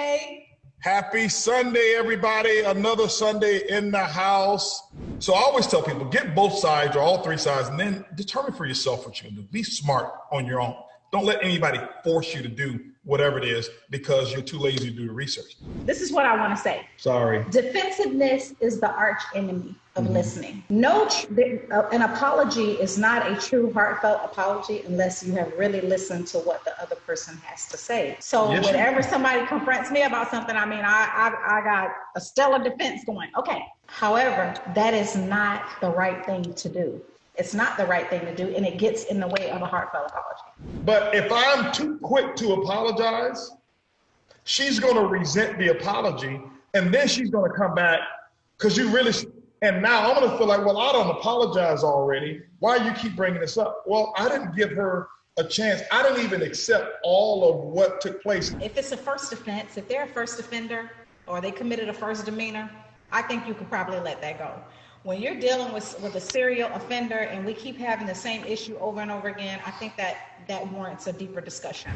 Sunday. Happy Sunday, everybody. Another Sunday in the house. So I always tell people, get both sides or all three sides and then determine for yourself what you're going to do. Be smart on your own. Don't let anybody force you to do whatever it is because you're too lazy to do the research. This is what I want to say. Sorry. Defensiveness is the arch enemy of listening. An apology is not a true heartfelt apology unless you have really listened to what the other person has to say. So whenever somebody confronts me about something, I mean, I got a stellar defense going. Okay. However, that is not the right thing to do. It's not the right thing to do, and it gets in the way of a heartfelt apology. But if I'm too quick to apologize, she's going to resent the apology, and then she's going to come back because you really, and now I'm going to feel like, well, I don't apologize already. Why you keep bringing this up? Well, I didn't give her a chance. I didn't even accept all of what took place. If it's a first offense, if they're a first offender or they committed a first demeanor, I think you could probably let that go. When you're dealing with a serial offender and we keep having the same issue over and over again, I think that warrants a deeper discussion.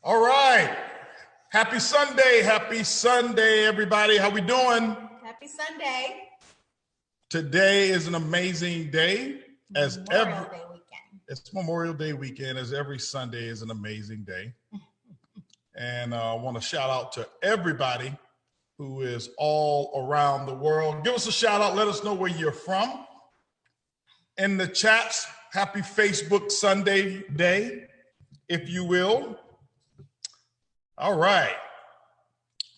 All right. Happy Sunday. Happy Sunday, everybody. How we doing? Happy Sunday. Today is an amazing day. It's Memorial Day weekend, as every Sunday is an amazing day. And I want to shout out to everybody who is all around the world. Give us a shout out. Let us know where you're from. In the chats, happy Facebook Sunday day, if you will. All right.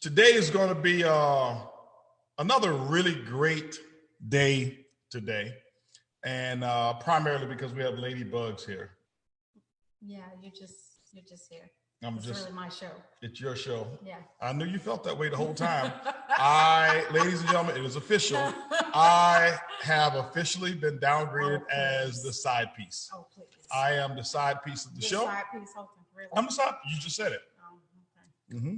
Today is going to be another really great day today. And primarily because we have ladybugs here. Yeah, you're just here. It's really my show. It's your show. Yeah. I knew you felt that way the whole time. Ladies and gentlemen, it is official. I have officially been downgraded as the side piece. Oh, please. I am the side piece of the show. Side piece, Holton, really? I'm the side. You just said it. Mm-hmm.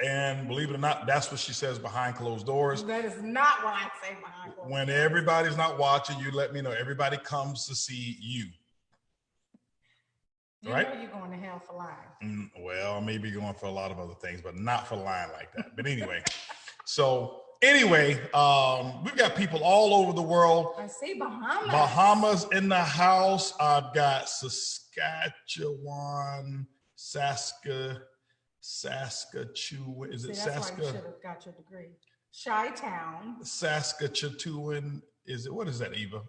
And believe it or not, that's what she says behind closed doors. That is not what I say behind closed doors. When everybody's not watching, you let me know. Everybody comes to see you. Right? Know you're going to hell for lying. Well, maybe going for a lot of other things, but not for lying like that. But anyway, we've got people all over the world. I see Bahamas. Bahamas in the house. I've got Saskatchewan, Saskatchewan. Is it That's why you should have got your degree. Chi-town. Saskatchewan. What is that, Eva?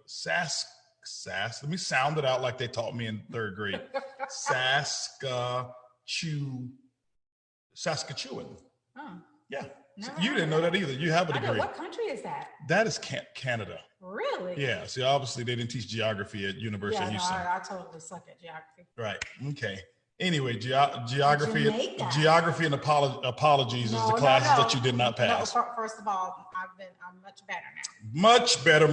Let me sound it out like they taught me in third grade. Saskatchewan. Oh. Yeah. So you didn't know that either. You have a degree. What country is that? That is Canada. Really? Yeah. See, obviously they didn't teach geography at University of Houston. I totally suck at geography. Right. Okay. Anyway, geography and apologies is the classes that you did not pass. No, first of all, I'm much better now. Much better.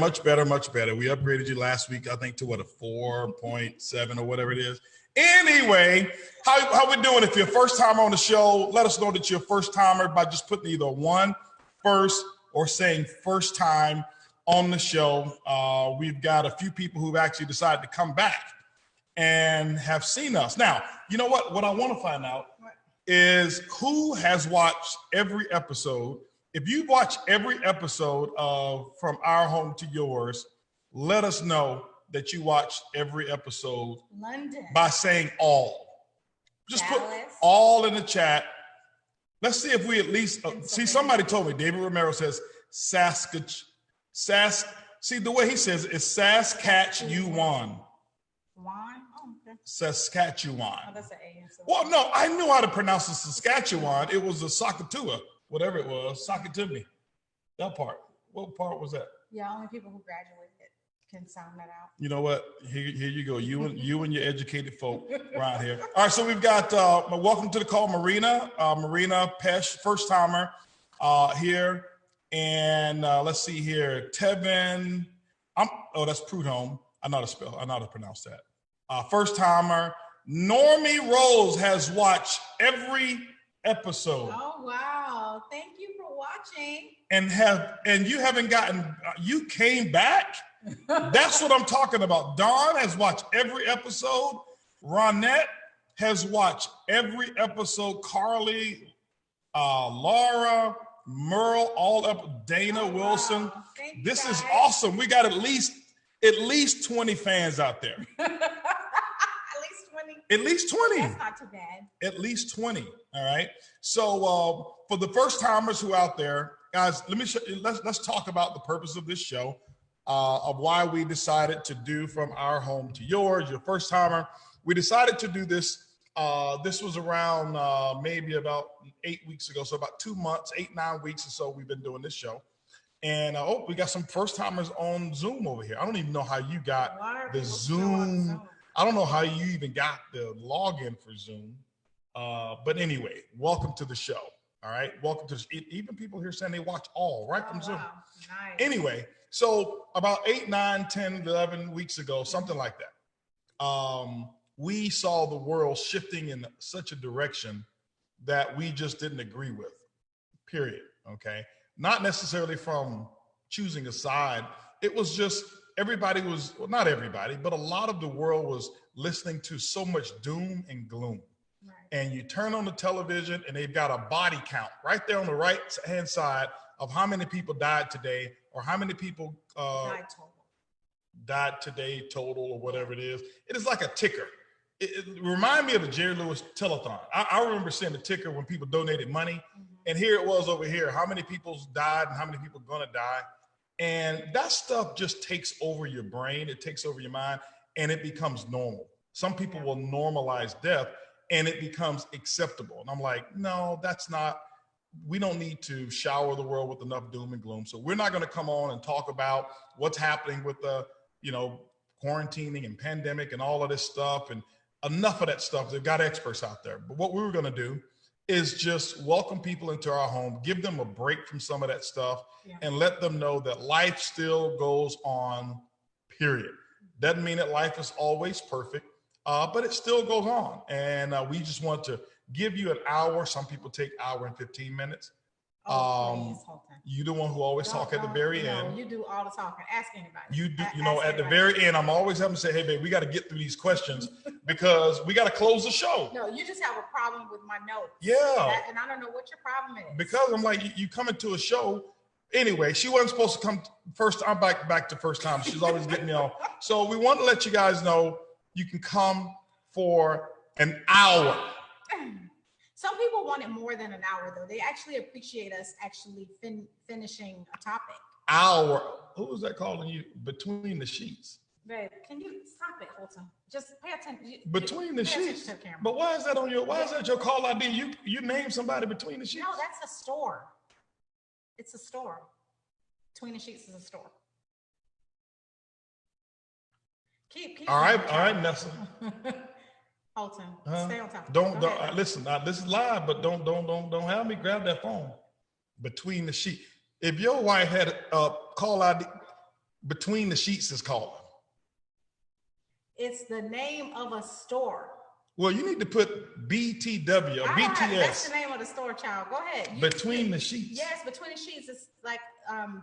We upgraded you last week, I think, to what, a 4.7 or whatever it is. Anyway, how we doing? If you're a first timer on the show, let us know that you're a first timer by just putting either one first or saying first time on the show. We've got a few people who've actually decided to come back and have seen us. Now, you know what? What I want to find out is who has watched every episode. If you watch every episode of From Our Home to Yours, let us know that you watched every episode. London. By saying all. Just Dallas. put all in the chat. Let's see if we at least see. Somebody told me David Romero says see the way he says it's Saskatchewan. Saskatchewan. Oh, that's an A. Well, no, I knew how to pronounce the Saskatchewan. It was the Sakatua, whatever it was. Sakatumi. That part. What part was that? Yeah, only people who graduated can sound that out. You know what? Here you go. You and your educated folk around here. All right, so we've got welcome to the call, Marina Pesh, first timer here, and let's see here, Tevin. That's Prudhomme. I know how to pronounce that. First timer. Normie Rose has watched every episode. Oh wow! Thank you for watching. And you haven't gotten. You came back. That's what I'm talking about. Dawn has watched every episode. Ronette has watched every episode. Carly, Laura, Merle, Dana Wilson. Wow. This is awesome. We got at least 20 fans out there. At least 20. That's not too bad. At least 20. All right. So for the first timers who are out there, guys, let's talk about the purpose of this show, of why we decided to do From Our Home to Yours. Your first timer. We decided to do this. This was around maybe about 8 weeks ago. So about 2 months, 8-9 weeks or so we've been doing this show. And we got some first timers on Zoom over here. I don't even know how you got the Zoom. I don't know how you even got the login for Zoom. But anyway, welcome to the show. All right. Welcome to even people here saying they watch all right from Zoom. Nice. Anyway, so about 8, 9, 10, 11 weeks ago, something like that, we saw the world shifting in such a direction that we just didn't agree with, period. Okay. Not necessarily from choosing a side. It was just everybody was, well, not everybody, but a lot of the world was listening to so much doom and gloom. Right. And you turn on the television and they've got a body count right there on the right hand side of how many people died today or how many people died today total or whatever it is. It is like a ticker. It reminded me of the Jerry Lewis telethon. I remember seeing the ticker when people donated money. Mm-hmm. And here it was over here, how many people died and how many people are going to die. And that stuff just takes over your brain. It takes over your mind and it becomes normal. Some people will normalize death and it becomes acceptable. And I'm like, no, that's not, we don't need to shower the world with enough doom and gloom. So we're not going to come on and talk about what's happening with the, quarantining and pandemic and all of this stuff and enough of that stuff. They've got experts out there. But what we were going to do is just welcome people into our home, give them a break from some of that stuff and let them know that life still goes on, period. Doesn't mean that life is always perfect, but it still goes on. And we just want to give you an hour. Some people take hour and 15 minutes. Please, you the one who always talk at the very end. You do all the talking. Ask anybody. You do, at the very end, I'm always having to say, hey, babe, we got to get through these questions because we got to close the show. No, you just have a problem with my notes. Yeah. And I don't know what your problem is. Because I'm like, you come into a show. Anyway, she wasn't supposed to come first. I'm back to first time. She's always getting me off. So we want to let you guys know you can come for an hour. Some people want it more than an hour, though. They actually appreciate us actually finishing a topic. Hour. Who is that calling you? Between the sheets. Babe, can you stop it, Holton? Just pay attention. Between the sheets. But why is that on your? Why is that your call ID? You name somebody between the sheets. No, that's a store. It's a store. Between the sheets is a store. Keep. All right, Nessa. Holton, stay on top. Don't listen. This is live, but don't have me grab that phone. Between the sheets. If your wife had a call ID, between the sheets is calling. It's the name of a store. Well, you need to put BTW or BTS. That's the name of the store, child. Go ahead. Between the sheets. Yes, between the sheets. It's like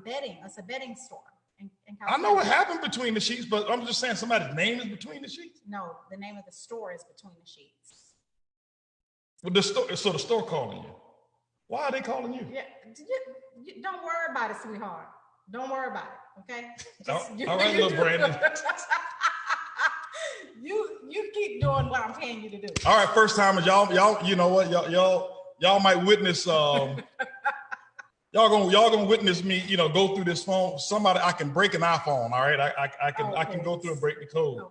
bedding. It's a bedding store. I know what happened between the sheets, but I'm just saying somebody's name is between the sheets. No, the name of the store is between the sheets. Well, so the store calling you. Why are they calling you? Yeah, you don't worry about it, sweetheart. Don't worry about it, okay? All right, little Brandon. You keep doing what I'm paying you to do. All right, first timers, y'all. You know what, y'all might witness. Y'all gonna witness me, go through this phone. Somebody, I can break an iPhone. All right, I can go through and break the code.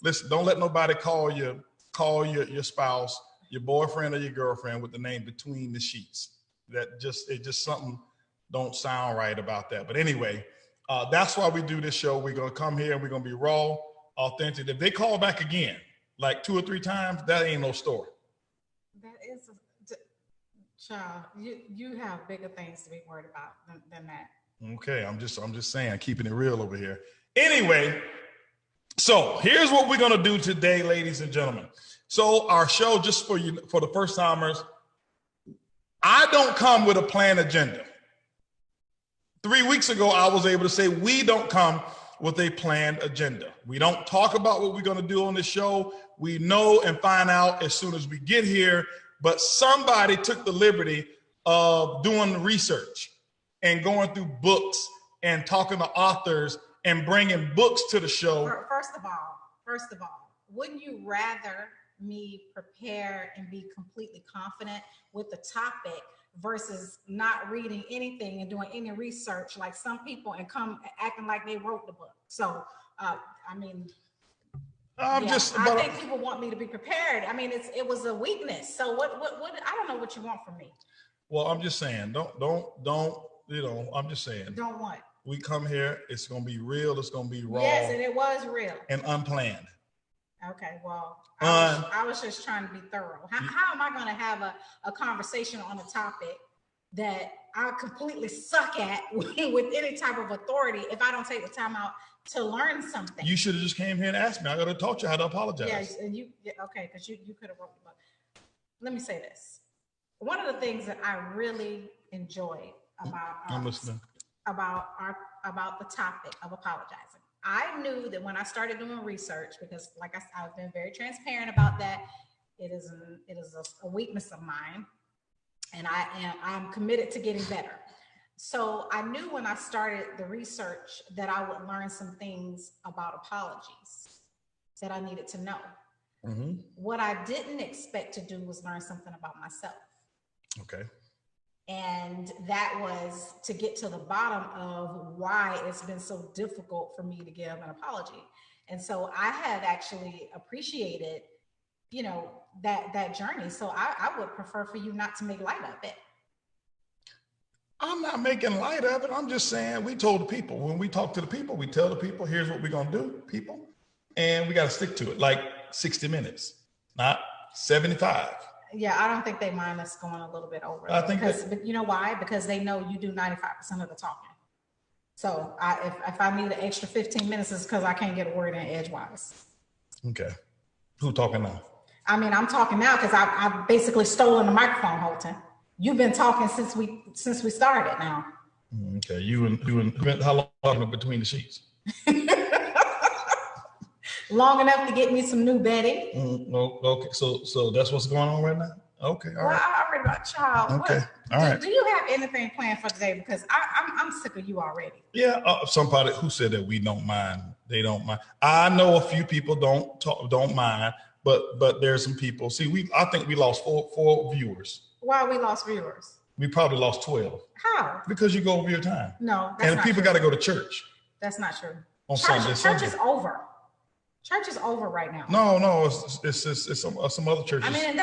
Listen, don't let nobody call your spouse, your boyfriend or your girlfriend with the name between the sheets. It just something don't sound right about that. But anyway, That's why we do this show. We're going to come here and we're going to be raw, authentic. If they call back again, like 2 or 3 times, that ain't no story. That is, child, you have bigger things to be worried about than that. Okay, I'm just saying, keeping it real over here. Anyway, so here's what we're going to do today, ladies and gentlemen. So our show, just for you, for the first timers, I don't come with a planned agenda. 3 weeks ago, I was able to say we don't come with a planned agenda. We don't talk about what we're going to do on this show. We know and find out as soon as we get here, but somebody took the liberty of doing research and going through books and talking to authors and bringing books to the show. First of all, wouldn't you rather me prepare and be completely confident with the topic versus not reading anything and doing any research like some people and come acting like they wrote the book? So, I think people want me to be prepared. I mean, it was a weakness. So what, I don't know what you want from me. Well, I'm just saying, don't, I'm just saying. Don't what? We come here, it's going to be real, it's going to be raw. Yes, and it was real. And unplanned. Okay, well, I was just trying to be thorough. How am I going to have a conversation on a topic that I completely suck at with any type of authority if I don't take the time out to learn something? You should have just came here and asked me. I could have taught you how to apologize. Yes, and okay, because you could have wrote the book. Let me say this. One of the things that I really enjoyed about the topic of apologizing, I knew that when I started doing research, because like I've been very transparent about that, it is a weakness of mine, and I'm committed to getting better. So I knew when I started the research that I would learn some things about apologies that I needed to know. Mm-hmm. What I didn't expect to do was learn something about myself. Okay. And that was to get to the bottom of why it's been so difficult for me to give an apology. And so I have actually appreciated, that journey. So I would prefer for you not to make light of it. I'm not making light of it. I'm just saying, we told the people, when we talk to the people, we tell the people, here's what we're going to do, people. And we got to stick to it, like 60 minutes, not 75. Yeah, I don't think they mind us going a little bit over. But you know why? Because they know you do 95% of the talking. So if I need an extra 15 minutes, it's because I can't get a word in edgewise. Okay. Who talking now? I mean, I'm talking now because I've basically stolen the microphone, Holton. You've been talking since we started now. Okay. You and how long between the sheets? Long enough to get me some new bedding. Okay, so that's what's going on right now? Okay, all right. I already got child. Okay, all right. Do you have anything planned for today? Because I'm sick of you already. Yeah, somebody who said that we don't mind. They don't mind. I know a few people don't mind, but there's some people. See, I think we lost four viewers. Why we lost viewers? We probably lost 12. How? Because you go over your time. No, that's and not people got to go to church. That's not true. On Sunday. Church is over. Church is over right now. No, it's some other churches. I mean,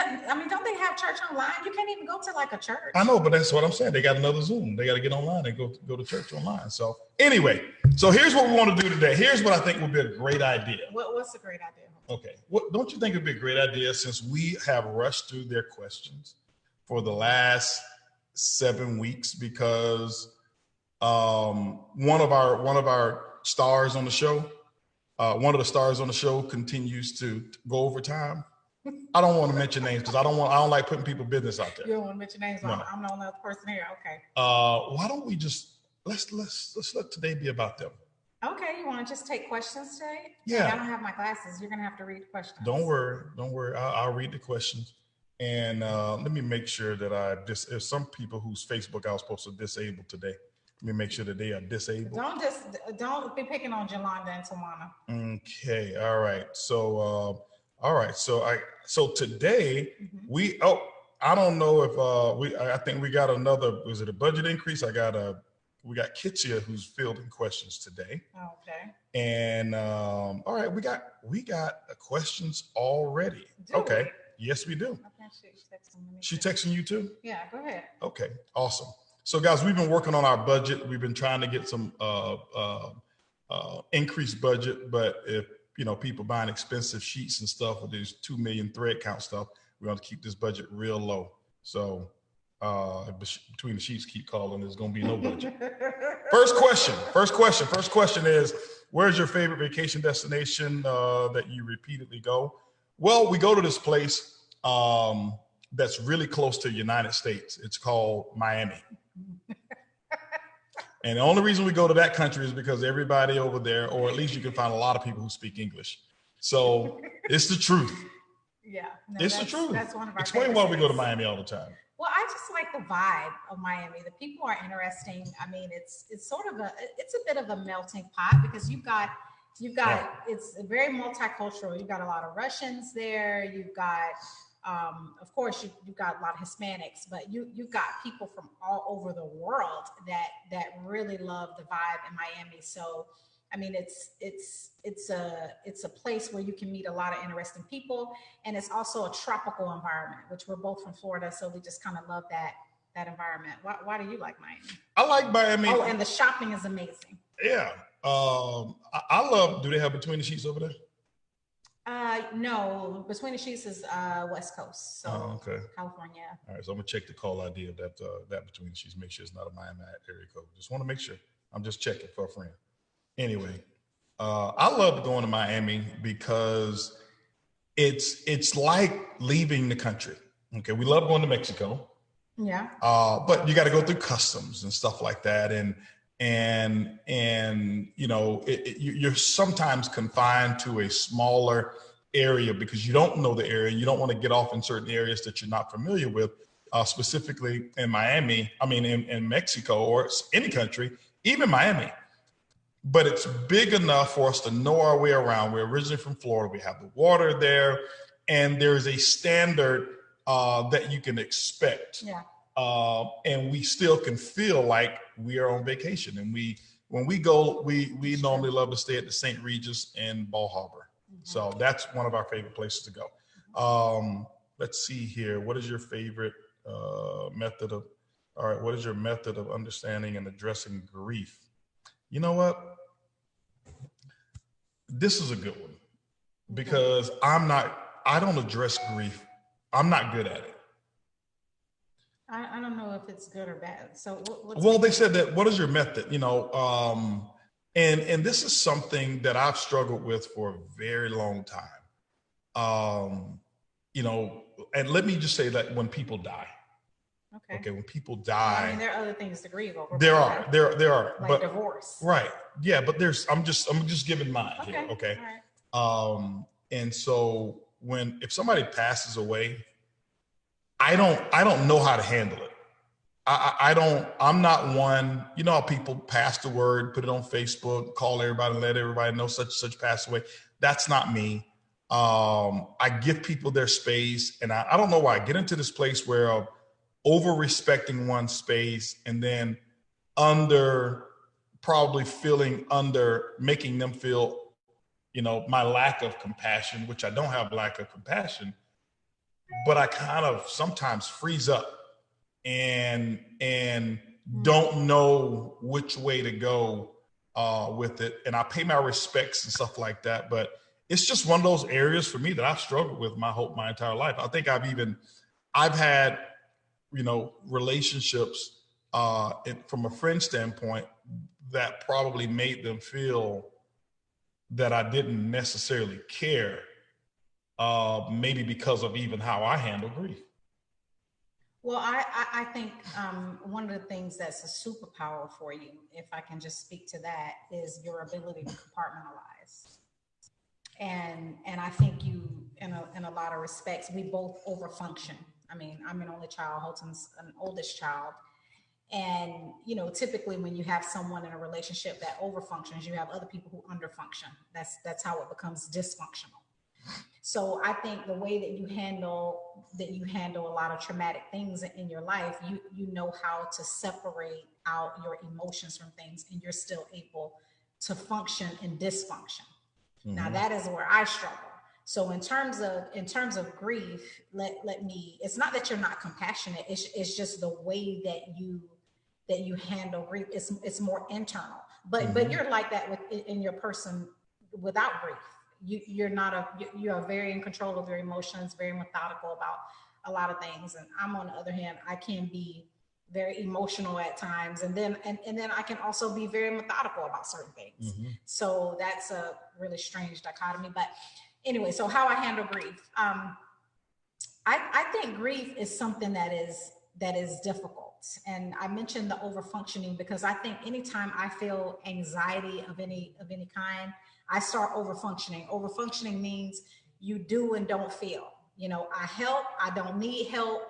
don't they have church online? You can't even go to like a church. I know, but that's what I'm saying. They got another Zoom. They got to get online and go to church online. So anyway, here's what we want to do today. Here's what I think would be a great idea. What's a great idea? Okay. Don't you think it'd be a great idea, since we have rushed through their questions for the last 7 weeks, because one of our stars on the show, one of the stars on the show continues to go over time. I don't want to mention names because I don't like putting people's business out there. You don't want to mention names. No. I'm the only other person here. Okay. Why don't we just let's let today be about them? Okay. You want to just take questions today? Yeah. I don't have my glasses. You're gonna have to read the questions. Don't worry. I'll read the questions, and let me make sure that there's some people whose Facebook I was supposed to disable today. Let me make sure that they are disabled. Don't be picking on Jolanda and Tawana. Okay. All right. So So today I don't know if I think we got another, was it a budget increase? We got Kitsia who's fielding questions today. Okay. And all right, we got questions already. Okay. We? Yes, we do. Okay, she's texting me. She texting you too? Yeah, go ahead. Okay, awesome. So guys, we've been working on our budget. We've been trying to get some increased budget, but if people buying expensive sheets and stuff with these 2 million thread count stuff, we're going to keep this budget real low. So between the sheets keep calling, there's going to be no budget. First question is, where's your favorite vacation destination that you repeatedly go? Well, we go to this place that's really close to the United States. It's called Miami. And the only reason we go to that country is because everybody over there, or at least you can find a lot of people who speak English. So it's the truth. Yeah. No, it's the truth. That's one of our Explain why we go to Miami all the time. Well, I just like the vibe of Miami. The people are interesting. I mean, it's sort of it's a bit of a melting pot because you've got it's very multicultural. You've got a lot of Russians there. You've got of course you've got a lot of Hispanics, but you've got people from all over the world that really love the vibe in Miami. So I mean, it's a place where you can meet a lot of interesting people, and it's also a tropical environment, which we're both from Florida, so we just kind of love that environment. Why do you like Miami? I like Miami. Oh, and the shopping is amazing. Yeah, I love. Do they have Between the Sheets over there? No, Between the Sheets is West Coast, so okay. California. All right, so I'm gonna check the call ID of that Between the Sheets. Make sure it's not a Miami area code. Just want to make sure. I'm just checking for a friend. Anyway, I love going to Miami because it's like leaving the country. Okay, we love going to Mexico. Yeah. But you got to go through customs and stuff like that, and you're sometimes confined to a smaller area because you don't know the area. You don't want to get off in certain areas that you're not familiar with. Specifically in Miami, in Mexico or any country, even Miami. But it's big enough for us to know our way around. We're originally from Florida. We have the water there, and there's a standard that you can expect. Yeah. And we still can feel like we are on vacation. And when we go, we normally love to stay at the St. Regis in Bal Harbour. Mm-hmm. So that's one of our favorite places to go. Let's see here. What is your favorite method of understanding and addressing grief? You know what? This is a good one because I don't address grief. I'm not good at it. I don't know if it's good or bad. So they said that, what is your method? And this is something that I've struggled with for a very long time. And let me just say that when people die. Okay. When people die, there are other things to grieve over. There are, like divorce. Right. Yeah, but I'm just giving mine here. Okay. All right. And so if somebody passes away, I don't know how to handle it. I'm not one, how people pass the word, put it on Facebook, call everybody, let everybody know such passed away. That's not me. I give people their space, and I don't know why I get into this place where over respecting one's space and then making them feel, my lack of compassion, which I don't have lack of compassion, but I kind of sometimes freeze up and don't know which way to go with it. And I pay my respects and stuff like that. But it's just one of those areas for me that I've struggled with my entire life. I think I've had, relationships from a friend standpoint that probably made them feel that I didn't necessarily care, maybe because of even how I handle grief. Well, I think one of the things that's a superpower for you, if I can just speak to that, is your ability to compartmentalize. And I think you, in a lot of respects, we both overfunction. I'm an only child, Holton's an oldest child. And, typically when you have someone in a relationship that overfunctions, you have other people who underfunction. That's how it becomes dysfunctional. So I think the way that you handle a lot of traumatic things in your life, you know how to separate out your emotions from things, and you're still able to function in dysfunction. Mm-hmm. Now that is where I struggle. So in terms of grief, let me, it's not that you're not compassionate. It's just the way that you that you handle grief. It's more internal, but you're like that in your person without grief. You are very in control of your emotions, very methodical about a lot of things. And I'm, on the other hand, I can be very emotional at times, and then I can also be very methodical about certain things. So that's a really strange dichotomy. But anyway, so how I handle grief. I think grief is something that is difficult. And I mentioned the overfunctioning because I think anytime I feel anxiety of any kind, I start overfunctioning. Overfunctioning means you do and don't feel. I help, I don't need help.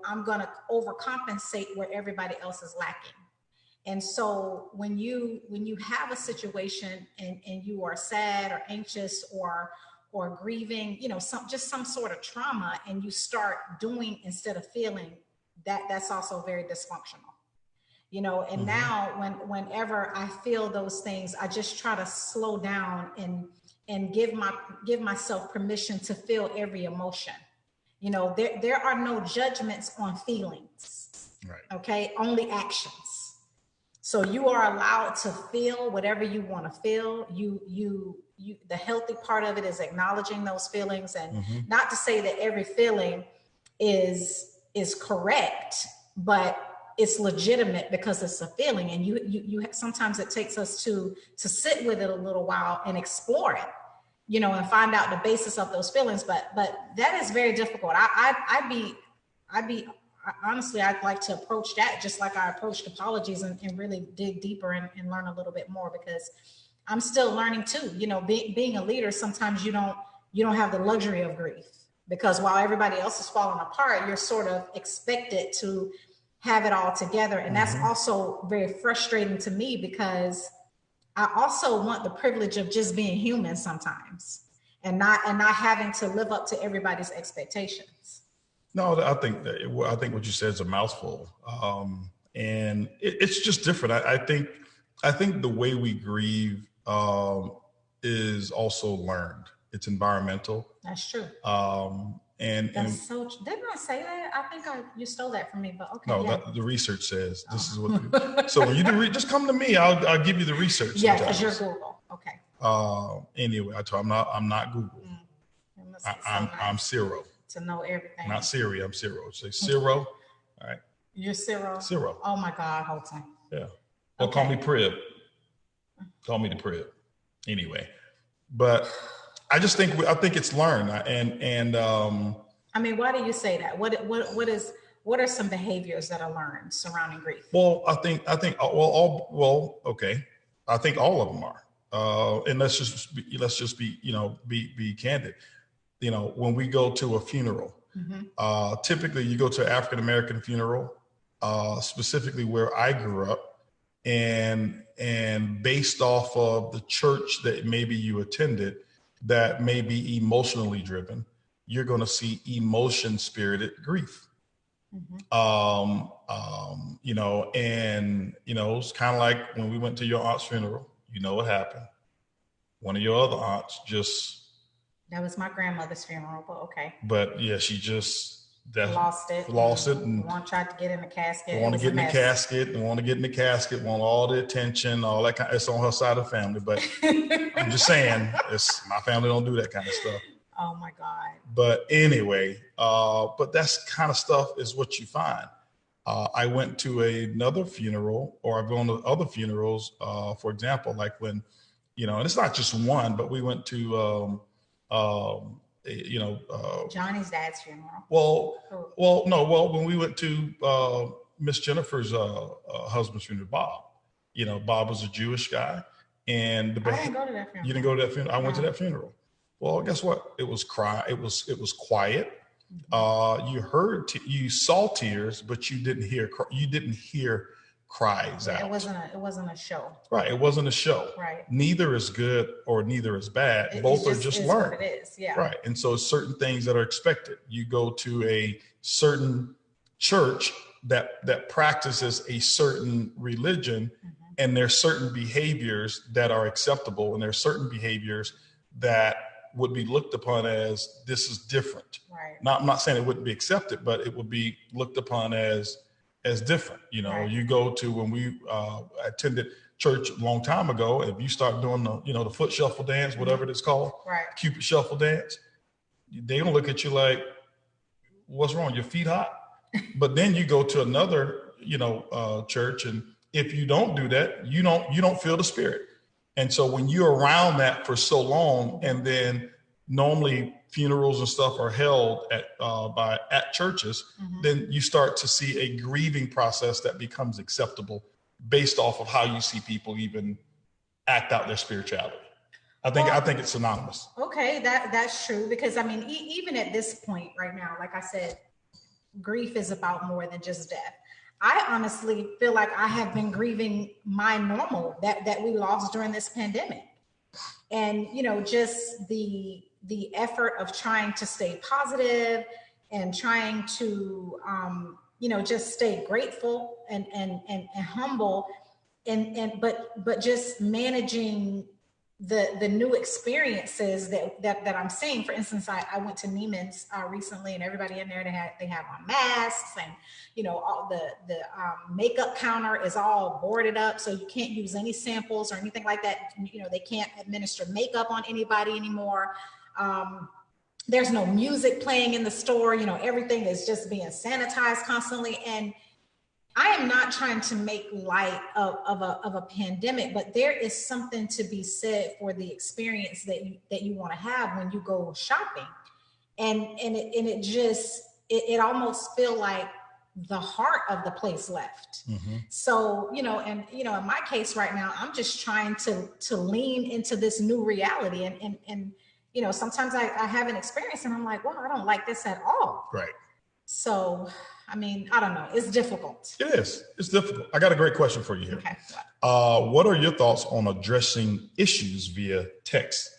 I'm going to overcompensate where everybody else is lacking. And so when you have a situation and you are sad or anxious or grieving, some sort of trauma, and you start doing instead of feeling, that's also very dysfunctional. And now whenever I feel those things, I just try to slow down and give myself permission to feel every emotion. There are no judgments on feelings. Right. Okay. Only actions. So you are allowed to feel whatever you want to feel. The healthy part of it is acknowledging those feelings, and not to say that every feeling is correct, but it's legitimate because it's a feeling. And you sometimes it takes us to sit with it a little while and explore it, and find out the basis of those feelings. But that is very difficult. Honestly, I'd like to approach that just like I approached apologies and really dig deeper and learn a little bit more, because I'm still learning too. Being a leader, sometimes you don't have the luxury of grief, because while everybody else is falling apart, you're sort of expected to have it all together. And that's also very frustrating to me, because I also want the privilege of just being human sometimes and not having to live up to everybody's expectations. No, I think what you said is a mouthful. And it's just different. I think the way we grieve is also learned. It's environmental. That's true. Didn't I say that? I think you stole that from me, but okay. No, yeah. The research says this is what. So when you do, just come to me. I'll give you the research. Yeah, because you're Google. Okay. Anyway, I'm not Google. I'm Zero. To know everything. Not Siri. I'm Zero. Say Zero. All right. You're Zero. Zero. Oh my God, Holton. Yeah. Well, call me Prib. Call me the Prib. Anyway, but I think it's learned, and I mean, why do you say that? What are some behaviors that are learned surrounding grief? Well, I think okay. I think all of them are, and let's just be candid. When we go to a funeral, typically you go to an African American funeral, specifically where I grew up, and based off of the church that maybe you attended, that may be emotionally driven, you're going to see emotion-spirited grief. It's kind of like when we went to your aunt's funeral. You know what happened? One of your other aunts that was my grandmother's funeral, but okay. But yeah, she just lost it. And one tried to get in the casket. Want to get in the casket, want all the attention, all that kind. It's on her side of the family, but I'm just saying, my family don't do that kind of stuff. Oh my God. But anyway, but that's kind of stuff is what you find. I went to another funeral, or I've gone to other funerals, for example, like when, and it's not just one, but we went to, Johnny's dad's funeral. When we went to Miss Jennifer's husband's funeral, Bob. Bob was a Jewish guy, and I didn't go to that funeral. You didn't go to that funeral. I went to that funeral. Well, guess what? It was It was quiet. You saw tears, but you didn't hear cries out. It wasn't a show. Right. It wasn't a show. Right. Neither is good or neither is bad. Both are just learned. What it is. Yeah. Right. And so certain things that are expected. You go to a certain church that practices a certain religion, and there's certain behaviors that are acceptable, and there's certain behaviors that would be looked upon as this is different. Right. I'm not saying it wouldn't be accepted, but it would be looked upon as as different. You know, Right. you go to, when we attended church a long time ago, if you start doing the foot shuffle dance, whatever it's called, right. Cupid shuffle dance, they don't look at you like, what's wrong? Your feet hot? But then you go to another, church, and if you don't do that, you don't feel the spirit. And so when you're around that for so long, and then normally funerals and stuff are held at churches, then you start to see a grieving process that becomes acceptable based off of how you see people even act out their spirituality. I think it's synonymous. Okay, that's true, because I mean, even at this point right now, like I said, grief is about more than just death. I honestly feel like I have been grieving my normal that we lost during this pandemic. And, just the effort of trying to stay positive and trying to, just stay grateful and humble but just managing the new experiences that I'm seeing. For instance, I went to Neiman's recently, and everybody in there, they have on masks, and all the makeup counter is all boarded up, so you can't use any samples or anything like that. They can't administer makeup on anybody anymore. There's no music playing in the store. Everything is just being sanitized constantly. And I am not trying to make light of a pandemic, but there is something to be said for the experience that you want to have when you go shopping, and it almost feel like the heart of the place left. Mm-hmm. So in my case right now, I'm just trying to lean into this new reality, and sometimes I have an experience and I'm like, well, I don't like this at all. Right. So, I mean, I don't know. It's difficult. It is. It's difficult. I got a great question for you here. Okay. What are your thoughts on addressing issues via text?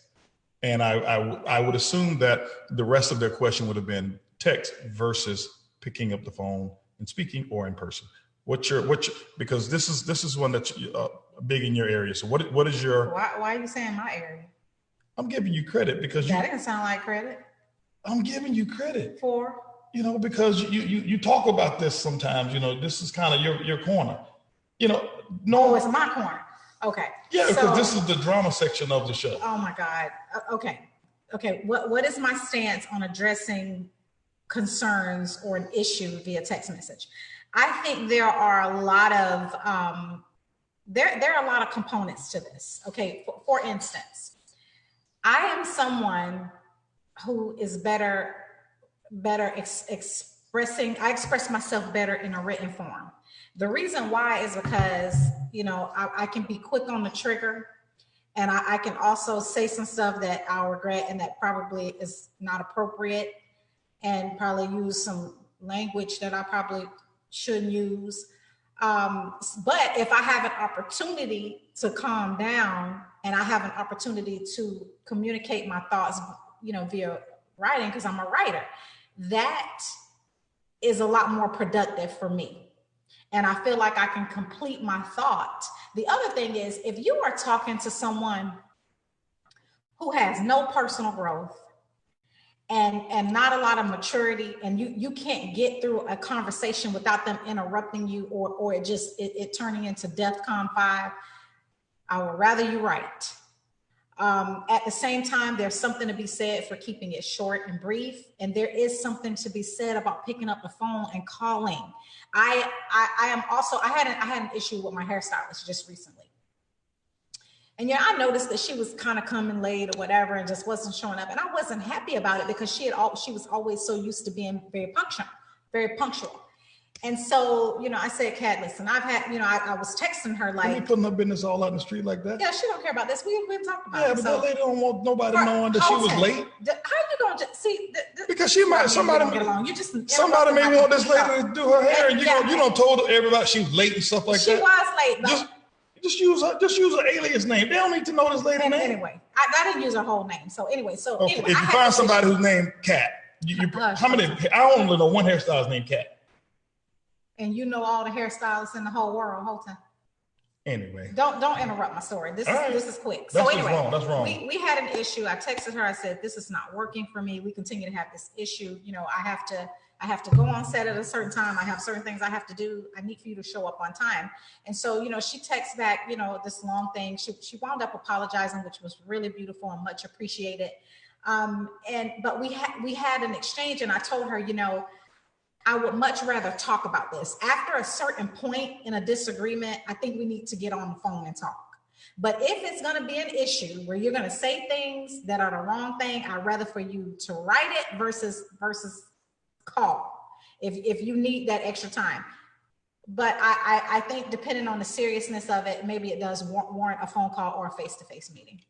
And I would assume that the rest of their question would have been text versus picking up the phone and speaking, or in person. What's your because this is one that's big in your area. So what is your? Why are you saying my area? I'm giving you credit because that didn't sound like credit. I'm giving you credit for. Because you talk about this sometimes, this is kind of your corner, No, it's my corner. Okay. Yeah, because this is the drama section of the show. Oh my God. Okay. What is my stance on addressing concerns or an issue via text message? I think there are a lot of, there are a lot of components to this. Okay. For instance, I am someone who is better expressing. I express myself better in a written form. The reason why is because, I can be quick on the trigger, and I can also say some stuff that I'll regret and that probably is not appropriate, and probably use some language that I probably shouldn't use. But if I have an opportunity to calm down, and I have an opportunity to communicate my thoughts, via writing, because I'm a writer, that is a lot more productive for me. And I feel like I can complete my thought. The other thing is, if you are talking to someone who has no personal growth and not a lot of maturity, and you can't get through a conversation without them interrupting you or it turning into DEFCON 5, I would rather you write. At the same time, there's something to be said for keeping it short and brief. And there is something to be said about picking up the phone and calling. I had an issue with my hairstylist just recently. And I noticed that she was kind of coming late or whatever and just wasn't showing up. And I wasn't happy about it because she was always so used to being very punctual. And so, I said, Kat, listen, I've had, I was texting her like. You putting her business all out in the street like that? Yeah, she don't care about this. We've talked about it. Yeah, but that lady don't want nobody knowing that Holton, she was late. How you going to see? Because somebody may want this lady to do her hair, and you don't told everybody she was late and stuff like that. She was late. Just use her alias name. They don't need to know this lady's name. Anyway, I didn't use her whole name. So anyway, if you find somebody who's named Kat, how many? I only know one hairstylist named Kat. And all the hairstylists in the whole world, Holton. Anyway. Don't interrupt my story. This is quick. That's wrong. That's wrong. We had an issue. I texted her. I said, this is not working for me. We continue to have this issue. I have to I have to go on set at a certain time. I have certain things I have to do. I need for you to show up on time. And so, she texts back, this long thing. She wound up apologizing, which was really beautiful and much appreciated. But we had an exchange, and I told her, I would much rather talk about this. After a certain point in a disagreement, I think we need to get on the phone and talk. But if it's going to be an issue where you're going to say things that are the wrong thing, I'd rather for you to write it versus call if you need that extra time. But I think depending on the seriousness of it, maybe it does warrant a phone call or a face-to-face meeting.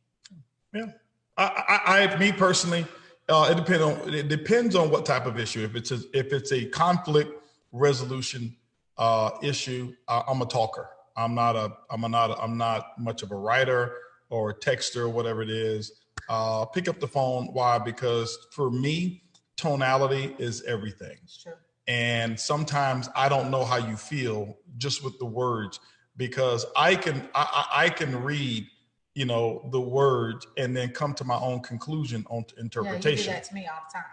Yeah, me personally, it depends on what type of issue. If it's a conflict resolution issue, I'm a talker. I'm not much of a writer or a texter or whatever it is. Pick up the phone. Why? Because for me, tonality is everything. Sure. And sometimes I don't know how you feel just with the words, because I can read, the words and then come to my own conclusion on interpretation. Yeah, you do that to me all the time.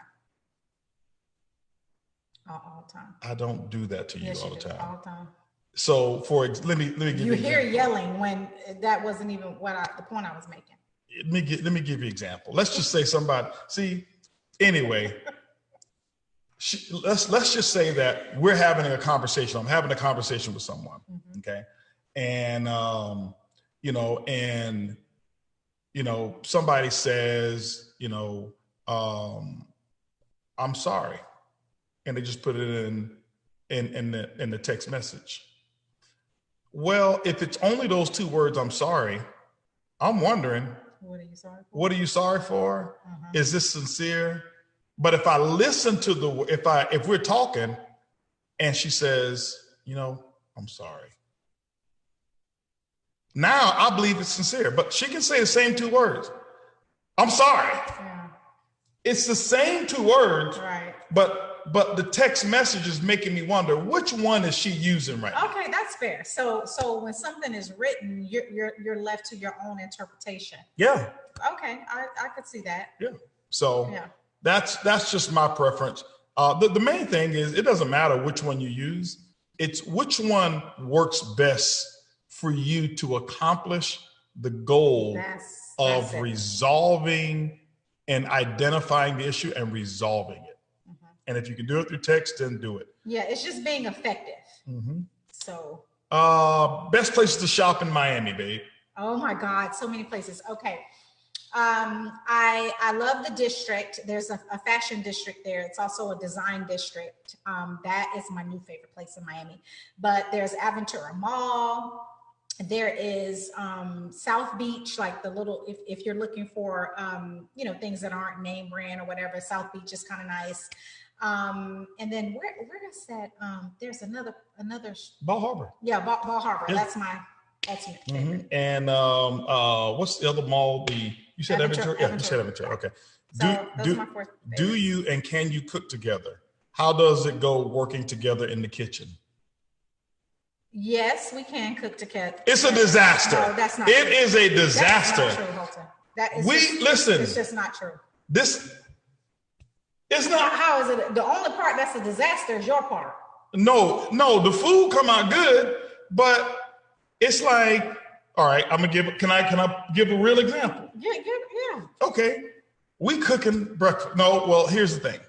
All the time. I don't do that to you all the time. All the time. So let me give you. You hear yelling when that wasn't even the point I was making. Let me give you an example. Let's just say somebody. See, anyway, let's just say that we're having a conversation. I'm having a conversation with someone. Mm-hmm. Okay, and somebody says, I'm sorry, and they just put it in the text message. Well, if it's only those two words, I'm sorry, I'm wondering, what are you sorry for? What are you sorry for? Uh-huh. Is this sincere? But if I listen to if we're talking and she says, I'm sorry. Now I believe it's sincere, but she can say the same two words. I'm sorry. Yeah. It's the same two words, right? But the text message is making me wonder, which one is she using right now? Okay, that's fair. So when something is written, you're left to your own interpretation. Yeah. Okay, I could see that. Yeah. So that's just my preference. The main thing is, it doesn't matter which one you use. It's which one works best for you to accomplish the goal of resolving and identifying the issue and resolving it. And if you can do it through text, then do it. Yeah, it's just being effective. Mm-hmm. So. Best places to shop in Miami, babe. Oh my God, so many places. Okay. I love the district. There's a fashion district there. It's also a design district. That is my new favorite place in Miami. But there's Aventura Mall. There is South Beach, like the little, if you're looking for, things that aren't name brand or whatever, South Beach is kind of nice. And then where is that? There's another Bal Harbour. Yeah, Bal Harbour. Yeah. That's my favorite. Mm-hmm. And what's the other mall? You said Aventura? Yeah, you said Aventura. Okay. So those are my fourth favorites. Do you and can you cook together? How does it go working together in the kitchen? Yes, we can cook together. It's a disaster. No, that's not it true. Is a disaster. That's not true, Holton. Listen. It's just not true. It's not. How is it? The only part that's a disaster is your part. No, the food come out good, but it's like, all right, can I give a real example? Yeah. Okay. We cooking breakfast. No, well, here's the thing.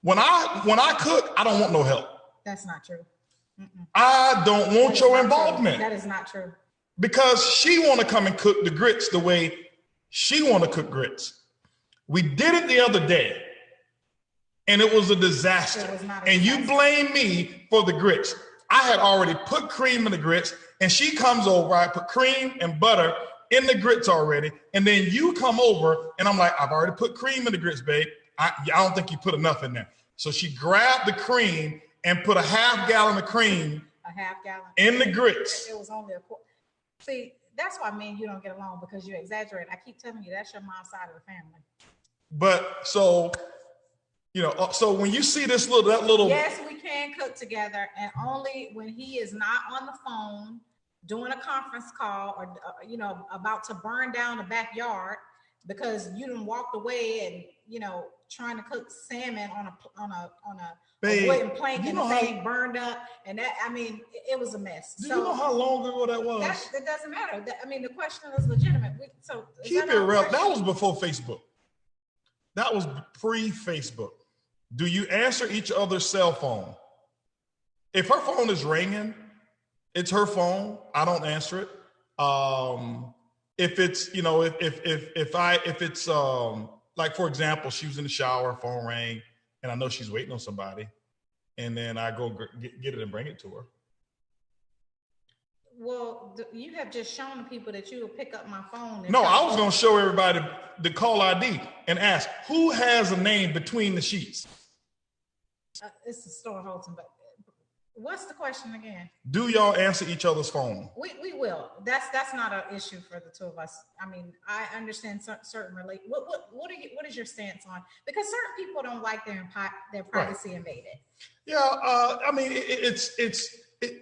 When I cook, I don't want no help. That's not true. Mm-mm. I don't want your involvement. True. That is not true. Because she want to come and cook the grits the way she want to cook grits. We did it the other day, and it was a disaster. And you blame me for the grits. I had already put cream in the grits, and she comes over. I put cream and butter in the grits already, and then you come over, and I'm like, I've already put cream in the grits, babe. I don't think you put enough in there. So she grabbed the cream and put a half gallon of cream in the grits. It was only a quarter. See, that's why me and you don't get along, because you exaggerate. I keep telling you that's your mom's side of the family. But so when you see that little. Yes, we can cook together, and only when he is not on the phone doing a conference call or about to burn down the backyard because you done walked away and trying to cook salmon on a Babe, wooden plank, and the thing burned up, and that, I mean, it was a mess. Do you know how long ago that was? That doesn't matter. I mean, the question is legitimate. So keep it real. That was before Facebook. That was pre-Facebook. Do you answer each other's cell phone? If her phone is ringing, it's her phone. I don't answer it. If it's, you know, if it's like, for example, she was in the shower, phone rang, and I know she's waiting on somebody, and then I go get it and bring it to her. Well, you have just shown people that you will pick up my phone. No, I was going to show everybody the call ID and ask, who has a name between the sheets? It's the store, Holton, but what's the question again? Do y'all answer each other's phone? We will. That's not an issue for the two of us. I mean, I understand certain what is your stance on? Because certain people don't like their privacy invaded. Yeah, I mean, it's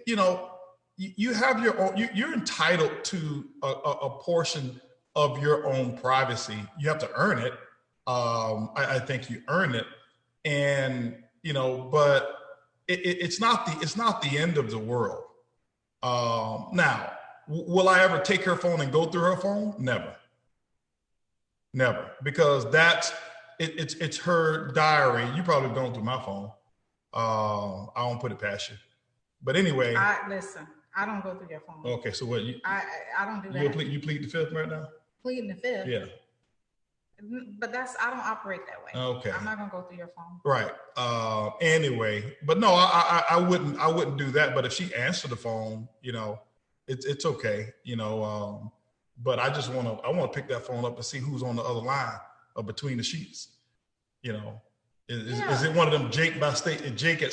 you know, you have your own. You're entitled to a portion of your own privacy. You have to earn it. I think you earn it, and you know, but. It's not the end of the world. Now, will I ever take her phone and go through her phone? Never, because it's her diary. You probably going through my phone. I don't put it past you. But anyway, listen. I don't go through your phone. Okay, so what? I don't do that. You plead the fifth right now? Pleading the fifth. Yeah. But I don't operate that way. Okay. I'm not gonna go through your phone. Right. Anyway, but no, I wouldn't do that. But if she answered the phone, you know, it's okay, you know. But I want to pick that phone up and see who's on the other line or between the sheets. You know, is it one of them Jake at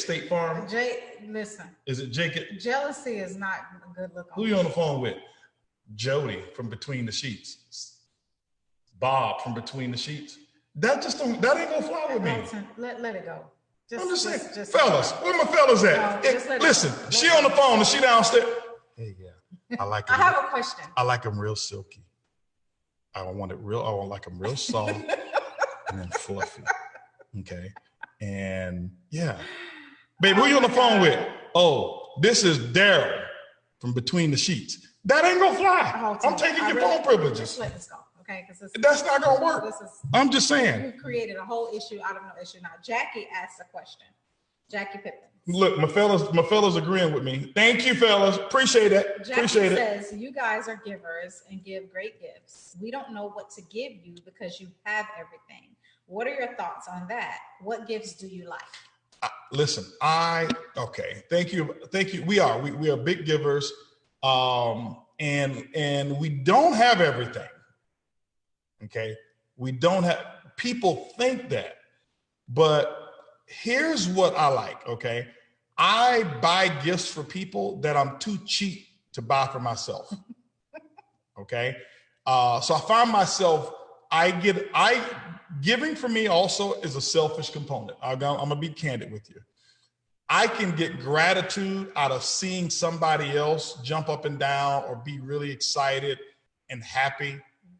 State Farm? Jake, listen. Is it Jake? Jealousy is not a good look. Who you on the phone with? Jody from Between the Sheets. Bob from Between the Sheets. That ain't gonna fly with me. Let it go. I'm just saying, fellas, where my fellas at? Listen, she on the phone and she downstairs. Hey, yeah, I like. I have a question. I like them real silky. I want like them real soft and then fluffy. Okay, and yeah, baby, who you on the phone with? Oh, this is Daryl from Between the Sheets. That ain't gonna fly. I'm taking your phone privileges. Just let this go. Okay, because that's not gonna work. I'm just saying. We created a whole issue out of no issue. Now, Jackie asked a question. Jackie Pippin. Look, my fellas agreeing with me. Thank you, fellas. Appreciate it. Jackie says, you guys are givers and give great gifts. We don't know what to give you because you have everything. What are your thoughts on that? What gifts do you like? Listen, okay. Thank you. We are big givers. And we don't have everything. Okay. We don't have, people think that, but here's what I like. Okay. I buy gifts for people that I'm too cheap to buy for myself. Okay. So I find myself, giving for me also is a selfish component. I'm going to be candid with you. I can get gratitude out of seeing somebody else jump up and down or be really excited and happy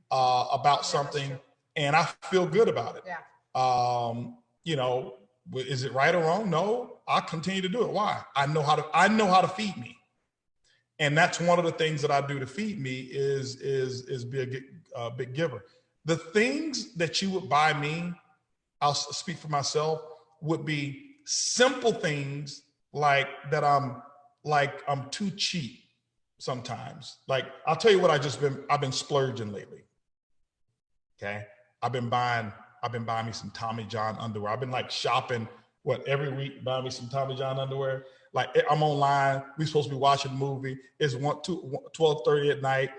about something, and I feel good about it. Yeah. You know, is it right or wrong? No, I'll continue to do it. Why? I know how to feed me, and that's one of the things that I do to feed me is be a big giver. The things that you would buy me, I'll speak for myself, would be simple things like that. I'm too cheap sometimes. Like, I'll tell you what I've been splurging lately. Okay. I've been buying me some Tommy John underwear. I've been like shopping every week, buying me some Tommy John underwear. Like, I'm online. We're supposed to be watching a movie. It's 12:30 at night.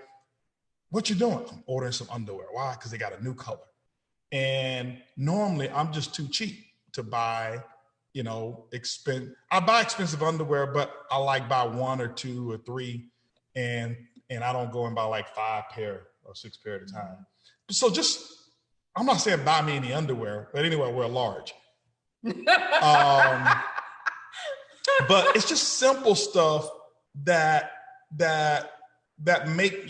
What you doing? I'm ordering some underwear. Why? Because they got a new color. And normally I'm just too cheap to buy, you know, I buy expensive underwear, but I like buy one or two or three, and I don't go and buy like 5 pair or 6 pair at a time. So I'm not saying buy me any underwear, but anyway, I wear large. But it's just simple stuff that make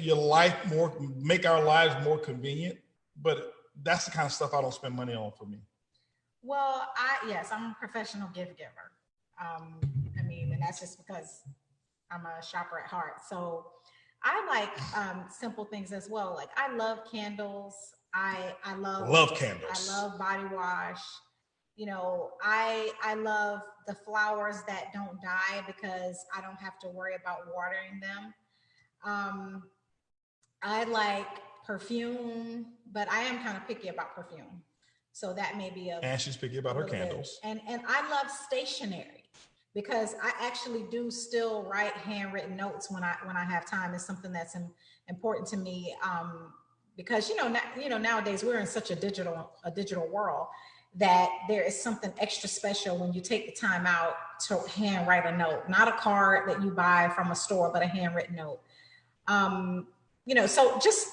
our lives more convenient. But that's the kind of stuff I don't spend money on for me. Well, yes, I'm a professional gift giver. I mean, and that's just because I'm a shopper at heart. So I like simple things as well. Like I love candles. Love candles. I love body wash. You know, I love the flowers that don't die because I don't have to worry about watering them. Um, I like perfume, but I am kind of picky about perfume. So that may be and she's picky about her candles. And I love stationery because I actually do still write handwritten notes when I have time. It's something that's important to me because nowadays we're in such a digital world that there is something extra special when you take the time out to hand write a note, not a card that you buy from a store, but a handwritten note. So just,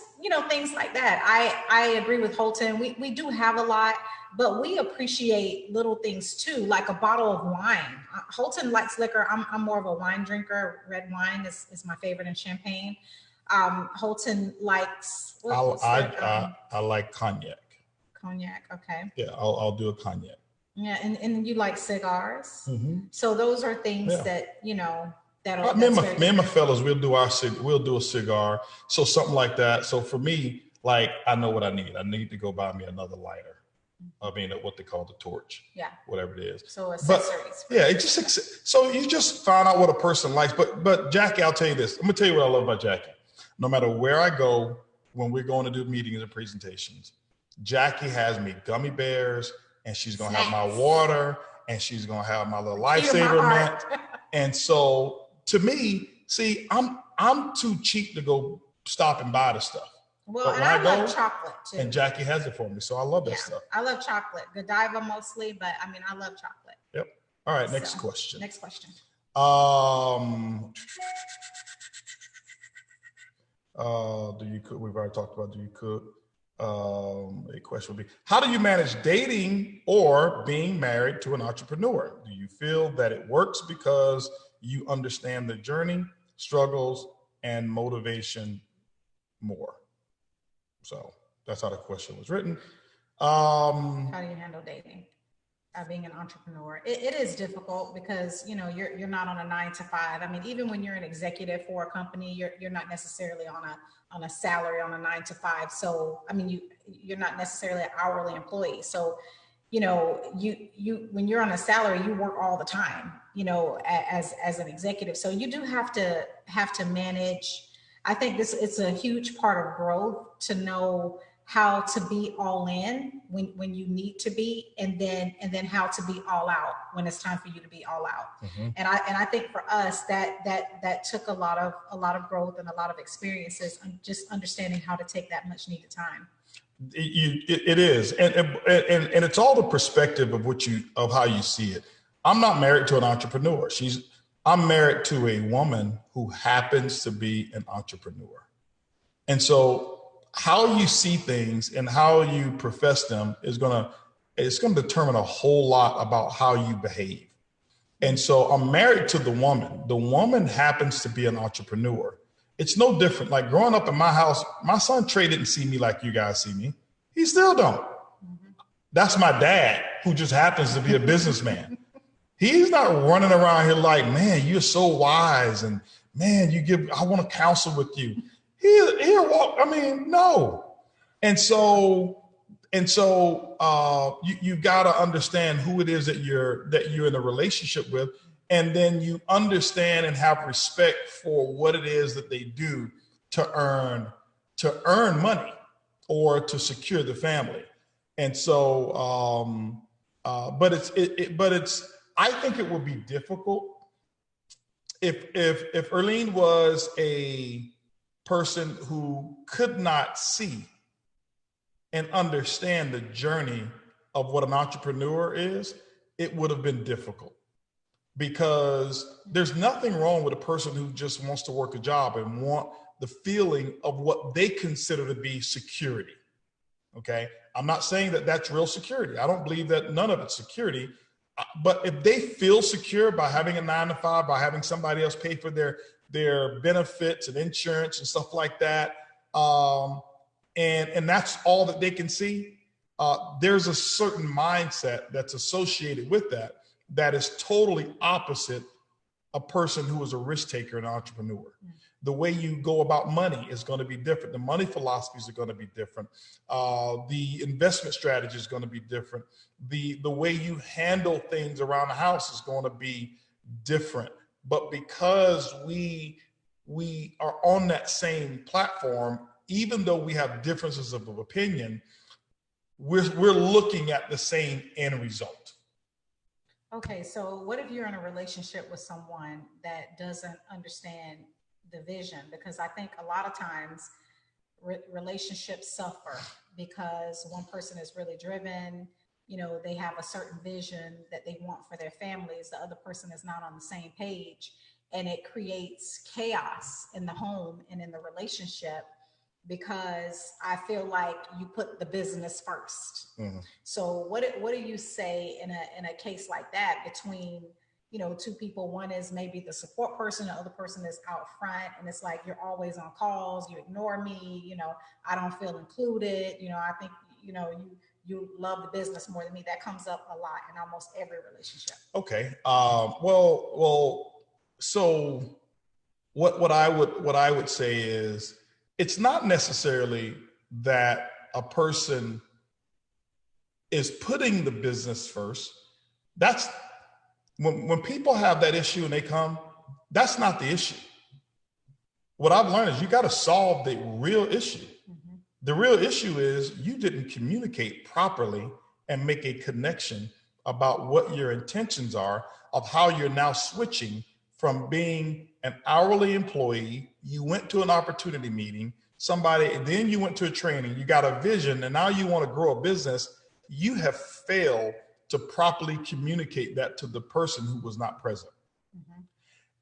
things like that. I agree with Holton. We do have a lot, but we appreciate little things too, like a bottle of wine. Holton likes liquor. I'm more of a wine drinker. Red wine is my favorite, and champagne. Holton likes, I like cognac. Cognac. Okay. Yeah. I'll do a cognac. Yeah. And you like cigars. Mm-hmm. So those are things that, me and my fellas, we'll do a cigar. So something like that. So for me, like, I know what I need. I need to go buy me another lighter. I mean, what they call the torch. Yeah. Whatever it is. So accessories. So you just find out what a person likes. But Jackie, I'll tell you this. I'm gonna tell you what I love about Jackie. No matter where I go, when we're going to do meetings and presentations, Jackie has me gummy bears, and she's gonna have my water, and she's gonna have my little lifesaver mint. And so, to me, see, I'm too cheap to go stop and buy the stuff. Well, and I love chocolate too. And Jackie has it for me, so I love that stuff. I love chocolate, Godiva mostly, but I mean, I love chocolate. Yep. All right, next question. Next question. Do you cook? We've already talked about do you cook. A question would be, how do you manage dating or being married to an entrepreneur? Do you feel that it works because you understand the journey, struggles, and motivation more? So that's how the question was written. How do you handle dating? Being an entrepreneur, it is difficult because you're not on a 9 to 5. I mean, even when you're an executive for a company, you're not necessarily on a salary on a 9 to 5. So I mean, you're not necessarily an hourly employee. So you when you're on a salary, you work all the time. As an executive, so you do have to manage. I think it's a huge part of growth to know how to be all in when you need to be, and then how to be all out when it's time for you to be all out. Mm-hmm. And I think for us that took a lot of growth and a lot of experiences, and just understanding how to take that much needed time. It is, and it's all the perspective of how you see it. I'm not married to an entrepreneur. I'm married to a woman who happens to be an entrepreneur. And so how you see things and how you profess them is going to determine a whole lot about how you behave. And so I'm married to the woman. The woman happens to be an entrepreneur. It's no different. Like growing up in my house, my son Trey didn't see me like you guys see me. He still don't. Mm-hmm. That's my dad, who just happens to be a businessman. He's not running around here like, man, you're so wise, and man, I want to counsel with you. He'll walk. I mean, no. And so you got to understand who it is that you're in a relationship with, and then you understand and have respect for what it is that they do to earn money or to secure the family. And so, but it's. I think it would be difficult if Earlene was a person who could not see and understand the journey of what an entrepreneur is. It would have been difficult, because there's nothing wrong with a person who just wants to work a job and want the feeling of what they consider to be security. Okay. I'm not saying that that's real security. I don't believe that none of it's security. But if they feel secure by having a 9 to 5, by having somebody else pay for their benefits and insurance and stuff like that, and that's all that they can see, there's a certain mindset that's associated with that is totally opposite a person who is a risk taker and entrepreneur. The way you go about money is going to be different. The money philosophies are going to be different. The investment strategy is going to be different. The way you handle things around the house is going to be different. But because we are on that same platform, even though we have differences of opinion, we're looking at the same end result. Okay, so what if you're in a relationship with someone that doesn't understand the vision? Because I think a lot of times relationships suffer because one person is really driven, you know, they have a certain vision that they want for their families. The other person is not on the same page, and it creates chaos in the home and in the relationship, because I feel like you put the business first. Mm-hmm. So what do you say in a case like that between, you know, two people? One is maybe the support person, the other person is out front, and it's like, you're always on calls, you ignore me, you know, I don't feel included, you know, I think, you know, you love the business more than me. That comes up a lot in almost every relationship. Okay. So what I would say is, it's not necessarily that a person is putting the business first. That's when people have that issue and they come, that's not the issue. What I've learned is you got to solve the real issue. Mm-hmm. The real issue is you didn't communicate properly and make a connection about what your intentions are of how you're now switching from being an hourly employee. You went to an opportunity meeting, and then you went to a training, you got a vision, and now you want to grow a business. You have failed to properly communicate that to the person who was not present. Mm-hmm.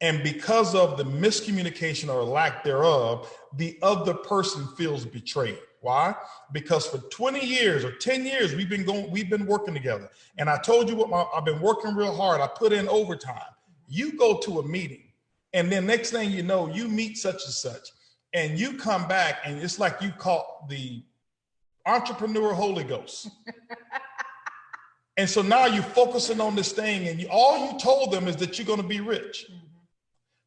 And because of the miscommunication or lack thereof, the other person feels betrayed. Why? Because for 20 years or 10 years, we've been working together. And I told you I've been working real hard. I put in overtime. You go to a meeting, and then next thing you know, you meet such and such, and you come back, and it's like you caught the entrepreneur Holy Ghost. And so now you're focusing on this thing, and all you told them is that you're going to be rich. Mm-hmm.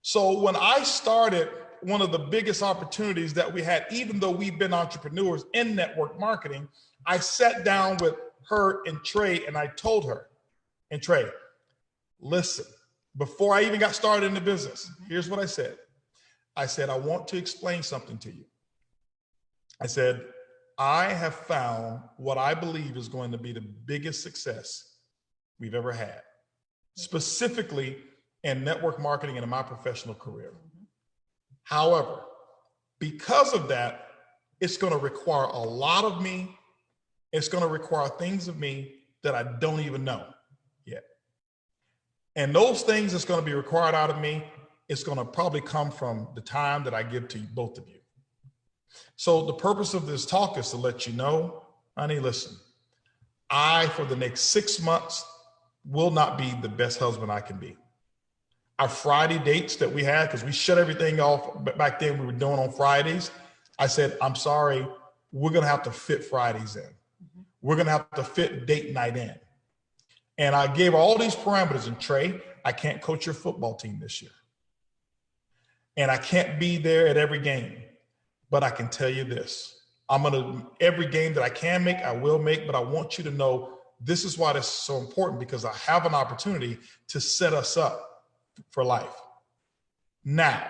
So when I started, one of the biggest opportunities that we had, even though we've been entrepreneurs in network marketing, I sat down with her and Trey, and I told her, and Trey, listen, before I even got started in the business, here's what I said. I said, I want to explain something to you. I said, I have found what I believe is going to be the biggest success we've ever had, specifically in network marketing and in my professional career. Mm-hmm. However, because of that, it's going to require a lot of me. It's going to require things of me that I don't even know yet. And those things that's going to be required out of me, it's going to probably come from the time that I give to both of you. So the purpose of this talk is to let you know, honey, listen, for the next 6 months, will not be the best husband I can be. Our Friday dates that we had, because we shut everything off back then, we were doing on Fridays. I said, I'm sorry, we're going to have to fit Fridays in. Mm-hmm. We're going to have to fit date night in. And I gave all these parameters. And Trey, I can't coach your football team this year. And I can't be there at every game. But I can tell you this, every game that I can make, I will make, but I want you to know this is why this is so important, because I have an opportunity to set us up for life. Now,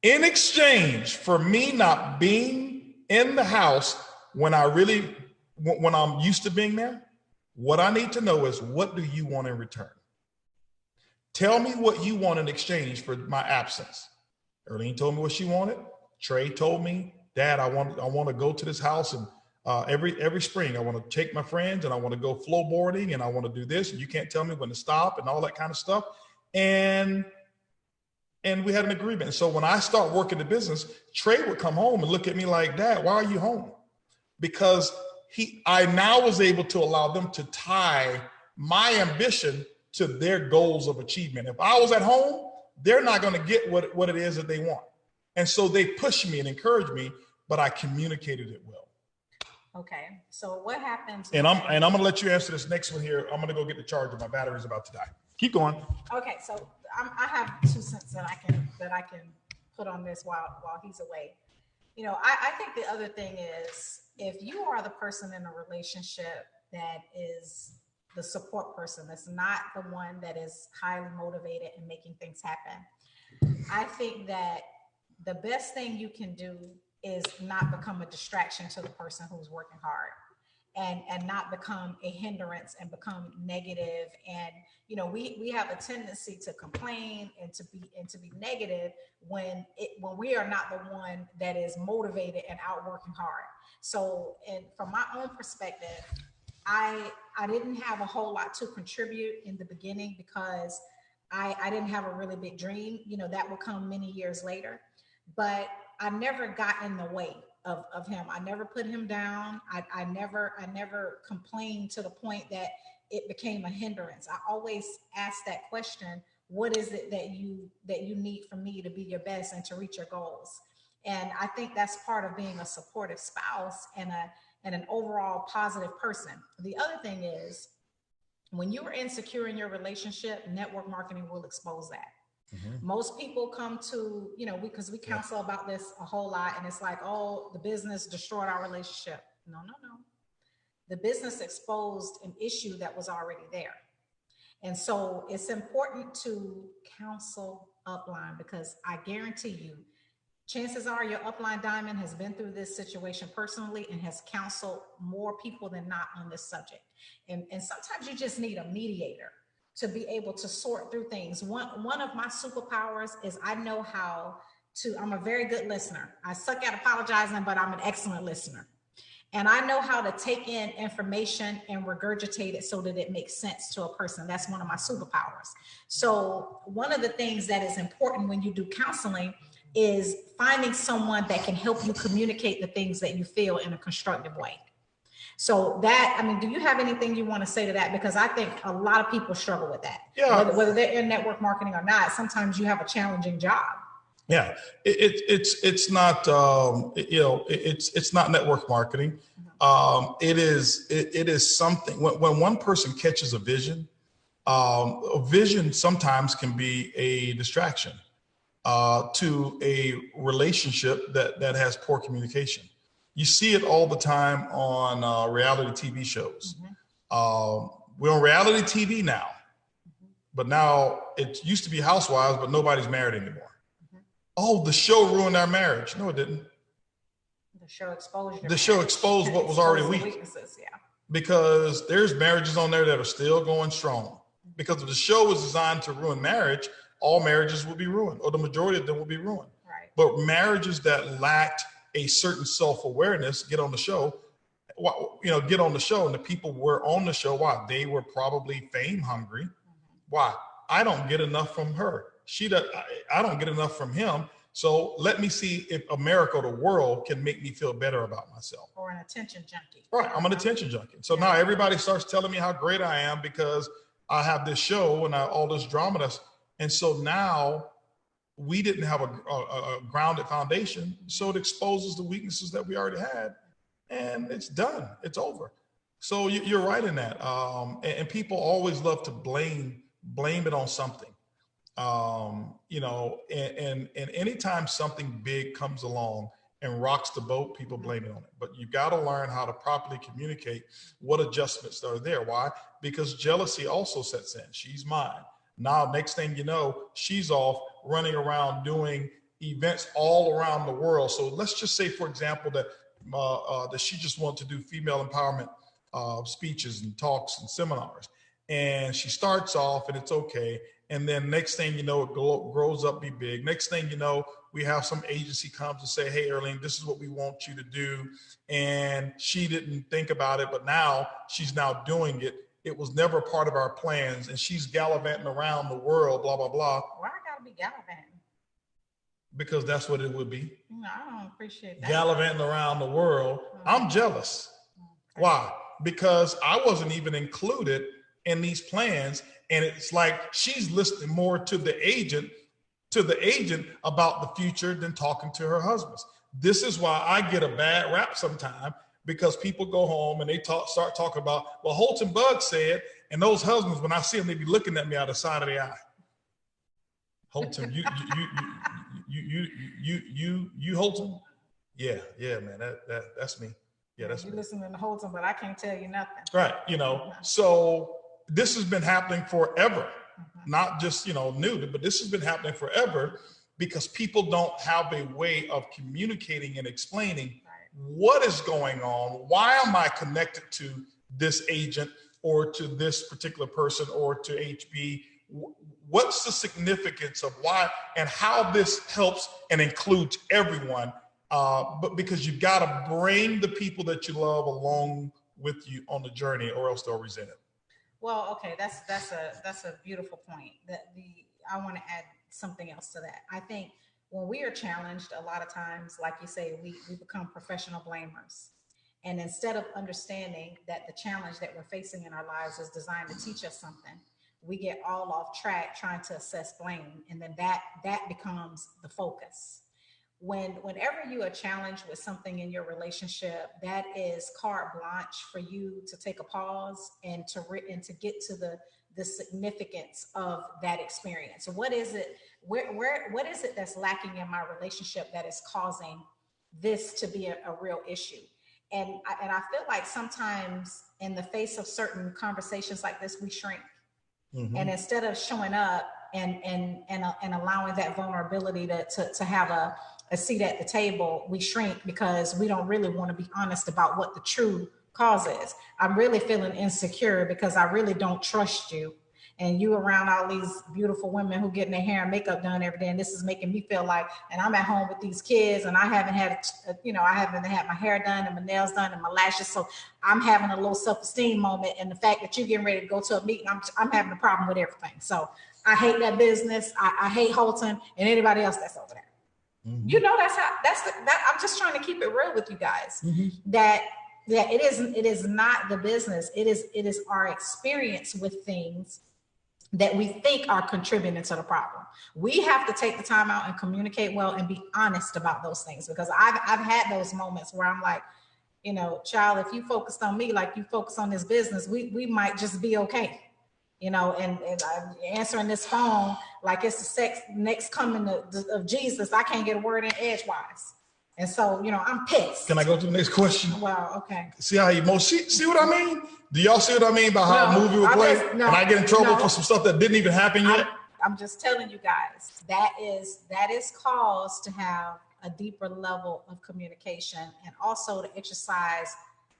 in exchange for me not being in the house when I'm used to being there, what I need to know is, what do you want in return? Tell me what you want in exchange for my absence. Earlene told me what she wanted. Trey told me, Dad, I want to go to this house, and every spring I want to take my friends, and I want to go flow boarding, and I want to do this, and you can't tell me when to stop and all that kind of stuff. And we had an agreement. And so when I start working the business, Trey would come home and look at me like, Dad, why are you home? Because I now was able to allow them to tie my ambition to their goals of achievement. If I was at home, they're not going to get what it is that they want. And so they pushed me and encouraged me, but I communicated it well. Okay. So what happens? And I'm going to let you answer this next one here. I'm going to go get the charger. My battery's about to die. Keep going. Okay. So I have 2 cents that I can put on this while he's away. You know, I think the other thing is, if you are the person in a relationship that is the support person, that's not the one that is highly motivated and making things happen, I think that the best thing you can do is not become a distraction to the person who's working hard, and not become a hindrance and become negative. And, you know, we have a tendency to complain and to be negative when we are not the one that is motivated and out working hard. So, and from my own perspective, I didn't have a whole lot to contribute in the beginning because I didn't have a really big dream, you know, that would come many years later, but I never got in the way of him. I never put him down. I never complained to the point that it became a hindrance. I always asked that question: what is it that you need from me to be your best and to reach your goals? And I think that's part of being a supportive spouse and an overall positive person. The other thing is, when you are insecure in your relationship, network marketing will expose that. Mm-hmm. Most people come to, you know, because we counsel about this a whole lot, and it's like, oh, the business destroyed our relationship. No. The business exposed an issue that was already there. And so it's important to counsel upline, because I guarantee you, chances are your upline diamond has been through this situation personally and has counseled more people than not on this subject. And sometimes you just need a mediator to be able to sort through things. One of my superpowers is I'm a very good listener. I suck at apologizing, but I'm an excellent listener. And I know how to take in information and regurgitate it so that it makes sense to a person. That's one of my superpowers. So one of the things that is important when you do counseling is finding someone that can help you communicate the things that you feel in a constructive way. So do you have anything you want to say to that? Because I think a lot of people struggle with that. Yeah. Whether they're in network marketing or not, sometimes you have a challenging job. Yeah, it's not it's not network marketing. Mm-hmm. It is something when one person catches a vision sometimes can be a distraction to a relationship that has poor communication. You see it all the time on reality TV shows. Mm-hmm. We're on reality TV now, mm-hmm. but now it used to be Housewives, but nobody's married anymore. Mm-hmm. Oh, the show ruined our marriage. No, it didn't. The show exposed what was already weak. Weaknesses, yeah. Because there's marriages on there that are still going strong. Mm-hmm. Because if the show was designed to ruin marriage, all marriages will be ruined, or the majority of them will be ruined. Right. But marriages that lacked a certain self-awareness get on the show, and the people were on the show. Why? They were probably fame hungry. Mm-hmm. Why? I don't get enough from her. I don't get enough from him. So let me see if America, the world, can make me feel better about myself. Or an attention junkie. Right. I'm an attention junkie. So now everybody starts telling me how great I am because I have this show and all this drama. And so now we didn't have a grounded foundation, so it exposes the weaknesses that we already had, and it's done. It's over. So you're right in that. And people always love to blame it on something. And anytime something big comes along and rocks the boat, people blame it on it. But you got to learn how to properly communicate what adjustments are there. Why? Because jealousy also sets in. She's mine. Now, next thing you know, she's off running around doing events all around the world. So let's just say, for example, that she just wants to do female empowerment speeches and talks and seminars. And she starts off and it's okay. And then next thing you know, it grows up, be big. Next thing you know, we have some agency comes and say, hey, Earlene, this is what we want you to do. And she didn't think about it, but now she's now doing it. It was never part of our plans, and she's gallivanting around the world, blah, blah, blah. Why I gotta be gallivanting? Because that's what it would be. No, I don't appreciate that. Gallivanting around the world. Mm-hmm. I'm jealous. Okay. Why? Because I wasn't even included in these plans, and it's like she's listening more to the agent about the future than talking to her husbands. This is why I get a bad rap sometimes, because people go home and they start talking about, well, Holton Bug said, and those husbands, when I see them, they be looking at me out of the side of the eye. Holton, you Holton? Yeah, man, that's me. Yeah, that's me. You're listening to Holton, but I can't tell you nothing. Right, so this has been happening forever, not just, new, but this has been happening forever because people don't have a way of communicating and explaining what is going on. Why am I connected to this agent or to this particular person or to HB? What's the significance of why and how this helps and includes everyone? But because you've got to bring the people that you love along with you on the journey, or else they'll resent it. Well, okay, that's a beautiful point. I want to add something else to that. I think when we are challenged, a lot of times, like you say, we become professional blamers. And instead of understanding that the challenge that we're facing in our lives is designed to teach us something, we get all off track trying to assess blame. And then that becomes the focus. Whenever you are challenged with something in your relationship, that is carte blanche for you to take a pause and to get to the significance of that experience. So what is it? What is it that's lacking in my relationship that is causing this to be a real issue? And I feel like sometimes in the face of certain conversations like this, we shrink. Mm-hmm. And instead of showing up and allowing that vulnerability to have a seat at the table, we shrink because we don't really want to be honest about what the true cause is. I'm really feeling insecure because I really don't trust you. And you around all these beautiful women who getting their hair and makeup done every day. And this is making me feel like, and I'm at home with these kids and I haven't had my hair done and my nails done and my lashes. So I'm having a little self-esteem moment. And the fact that you're getting ready to go to a meeting, I'm having a problem with everything. So I hate that business. I hate Holton and anybody else that's over there. Mm-hmm. I'm just trying to keep it real with you guys. Mm-hmm. That it is not the business. It is our experience with things that we think are contributing to the problem. We have to take the time out and communicate well and be honest about those things, because I've had those moments where I'm like, child, if you focused on me like you focus on this business, we might just be okay. And I'm answering this phone like it's the next coming of Jesus. I can't get a word in edgewise. And so, I'm pissed. Can I go to the next question? Wow, okay. See how you see what I mean? Do y'all see what I mean by how a movie would play? And I get in trouble for some stuff that didn't even happen yet? I'm just telling you guys, that is cause to have a deeper level of communication and also to exercise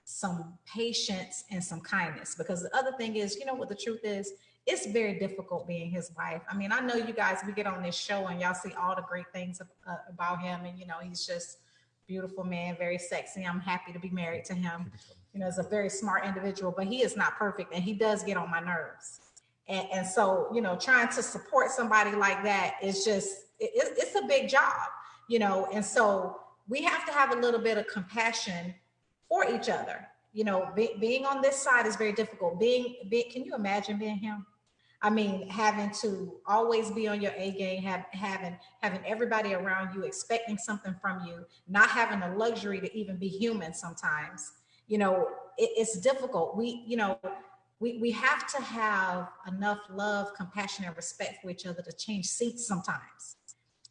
some patience and some kindness. Because the other thing is, what the truth is, it's very difficult being his wife. I mean, I know you guys, we get on this show and y'all see all the great things about him. And, he's just beautiful man, very sexy. I'm happy to be married to him. He's a very smart individual, but he is not perfect. And he does get on my nerves. And so, trying to support somebody like that is just, it's a big job, and so we have to have a little bit of compassion for each other. Being on this side is very difficult. Can you imagine being him? I mean, having to always be on your A game, having everybody around you expecting something from you, not having the luxury to even be human sometimes. It's difficult. We have to have enough love, compassion, and respect for each other to change seats sometimes.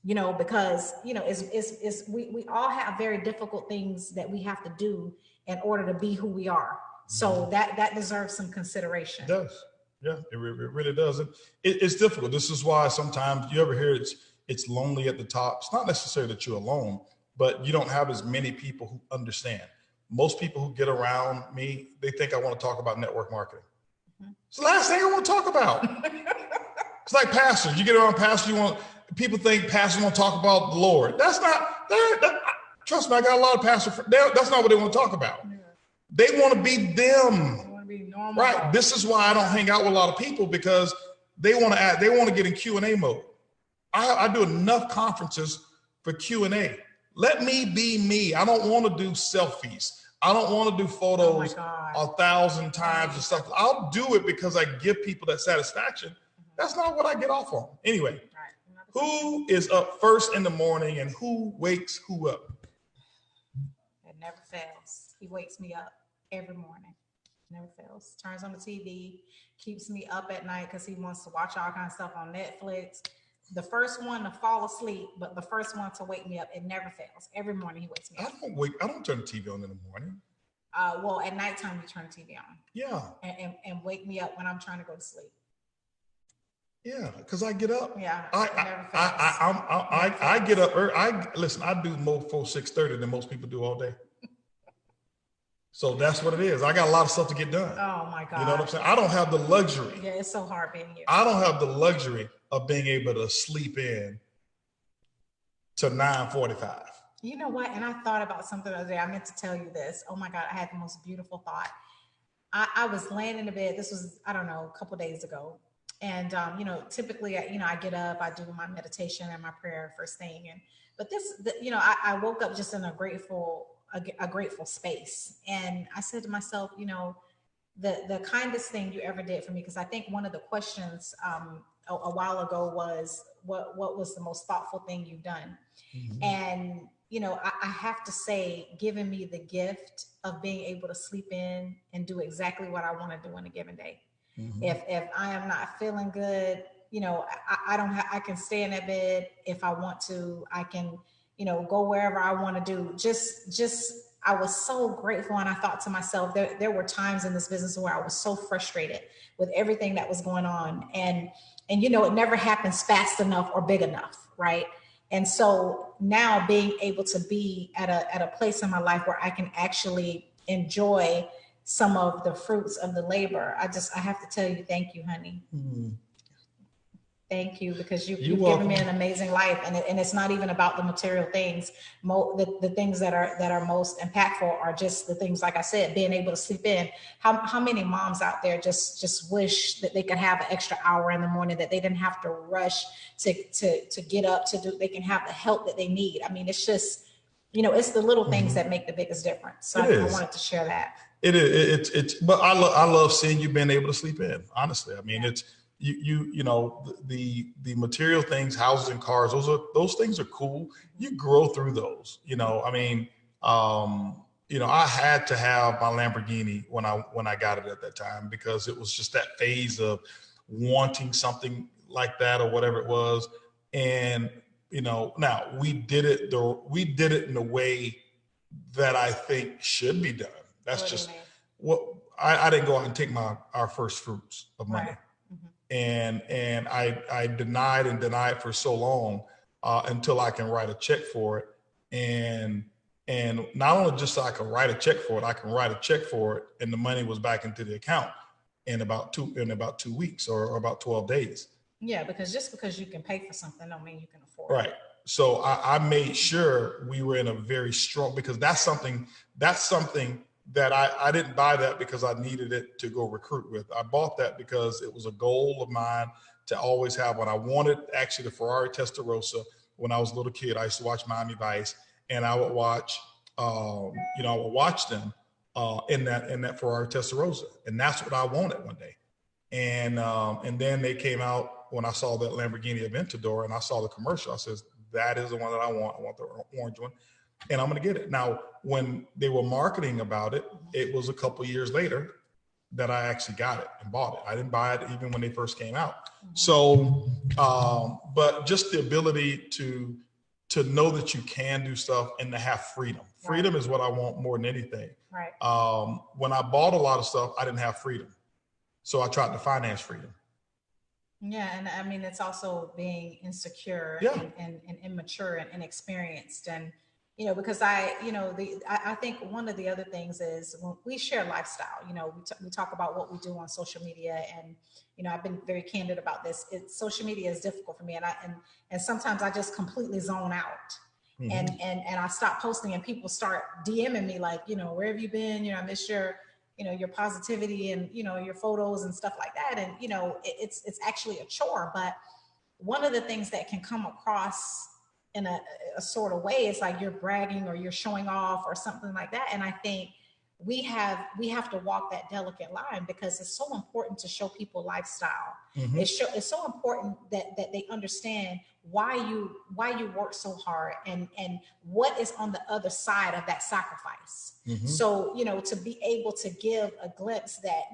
Because we all have very difficult things that we have to do in order to be who we are. So that deserves some consideration. It does. Yeah, it really does. It's difficult. This is why sometimes you ever hear it's lonely at the top. It's not necessarily that you're alone, but you don't have as many people who understand. Most people who get around me, they think I want to talk about network marketing. Mm-hmm. It's the last thing I want to talk about. It's like pastors. You get around pastors, people think pastors want to talk about the Lord. That's not, trust me, I got a lot of pastors. That's not what they want to talk about. Yeah. They want to be them. They want to be normal. Right. This is why I don't hang out with a lot of people, because they want to get in Q&A mode. I do enough conferences for Q&A. Let me be me. I don't want to do selfies. I don't want to do photos 1,000 times and stuff. I'll do it because I give people that satisfaction. That's not what I get off on. Anyway, who is up first in the morning and who wakes who up? It never fails. he wakes me up every morning. Never fails. Turns on the TV, keeps me up at night because he wants to watch all kinds of stuff on Netflix. The first one to fall asleep, but the first one to wake me up. It never fails. Every morning he wakes me up. I don't turn the TV on in the morning. Well, at nighttime you turn the TV on. Yeah. And wake me up when I'm trying to go to sleep. Yeah, because I get up. Yeah. I get up early. I do more before 6:30 than most people do all day. So that's what it is. I got a lot of stuff to get done. Oh my God. You know what I'm saying? I don't have the luxury. Yeah, it's so hard being you. I don't have the luxury of being able to sleep in to 9:45. You know what? And I thought about something the other day. I meant to tell you this. Oh my God, I had the most beautiful thought. I was laying in the bed. This was, I don't know, a couple days ago. And, typically, I get up, I do my meditation and my prayer first thing. But I woke up just in a grateful space. And I said to myself, the kindest thing you ever did for me, because I think one of the questions a while ago was, what was the most thoughtful thing you've done? Mm-hmm. And, I have to say, giving me the gift of being able to sleep in and do exactly what I want to do in a given day. Mm-hmm. If I am not feeling good, I can stay in that bed if I want to. I can, go wherever I want to do. I was so grateful. And I thought to myself, there were times in this business where I was so frustrated with everything that was going on. And it never happens fast enough or big enough. Right. And so now being able to be at a place in my life where I can actually enjoy some of the fruits of the labor. I have to tell you, thank you, honey. Mm-hmm. Thank you, because you've given me an amazing life, and it's not even about the material things. The things that are most impactful are just the things, like I said, being able to sleep in. How many moms out there just wish that they could have an extra hour in the morning, that they didn't have to rush to get up to do. They can have the help that they need. I mean, it's just, it's the little things that make the biggest difference. So I wanted to share that. It is. It's. But I love seeing you being able to sleep in. Honestly, I mean, it's. The material things, houses and cars, those things are cool. You grow through those, I had to have my Lamborghini when I got it at that time, because it was just that phase of wanting something like that or whatever it was. And, now we did it in a way that I think should be done. That's just what I didn't go out and take our first fruits of money. Right. And I denied for so long until I can write a check for it. And not only just so I can write a check for it, I can write a check for it, and the money was back into the account in about 2 weeks or about 12 days. Yeah, because just because you can pay for something don't mean you can afford it. Right. So I made sure we were in a very strong, because that's something that I didn't buy that because I needed it to go recruit with. I bought that because it was a goal of mine to always have one. I wanted actually the Ferrari Testarossa. When I was a little kid, I used to watch Miami Vice, and I would watch, them in that Ferrari Testarossa, and that's what I wanted one day. And then they came out when I saw that Lamborghini Aventador, and I saw the commercial. I says, that is the one that I want. I want the orange one. And I'm going to get it. Now, when they were marketing about it, it was a couple of years later that I actually got it and bought it. I didn't buy it even when they first came out. Mm-hmm. So, but just the ability to know that you can do stuff and to have freedom. Right. Freedom is what I want more than anything. Right. When I bought a lot of stuff, I didn't have freedom. So I tried to finance freedom. Yeah, and I mean, it's also being insecure and immature and inexperienced. And because I think one of the other things is when we share lifestyle, we talk about what we do on social media, and, I've been very candid about this. Social media is difficult for me. And sometimes I just completely zone out. Mm-hmm. and I stop posting, and people start DMing me like, where have you been? I miss your positivity and, your photos and stuff like that. And, it's actually a chore. But one of the things that can come across in a sort of way, it's like you're bragging or you're showing off or something like that. And I think we have to walk that delicate line, because it's so important to show people lifestyle. Mm-hmm. It's so important that they understand why you work so hard and what is on the other side of that sacrifice. Mm-hmm. So, to be able to give a glimpse that,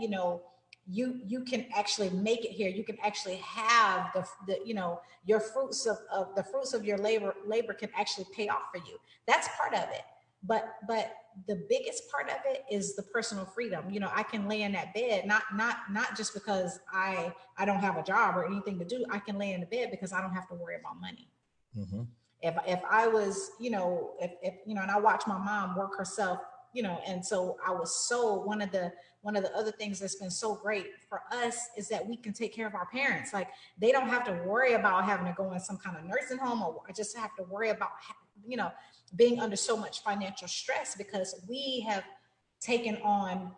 you can actually make it here. You can actually have the your fruits of your labor can actually pay off for you. That's part of it. But the biggest part of it is the personal freedom. I can lay in that bed, not just because I don't have a job or anything to do. I can lay in the bed because I don't have to worry about money. Mm-hmm. If I was, if and I watch my mom work herself, and so I was so one of the other things that's been so great for us is that we can take care of our parents. Like, they don't have to worry about having to go in some kind of nursing home, or just have to worry about, being under so much financial stress, because we have taken on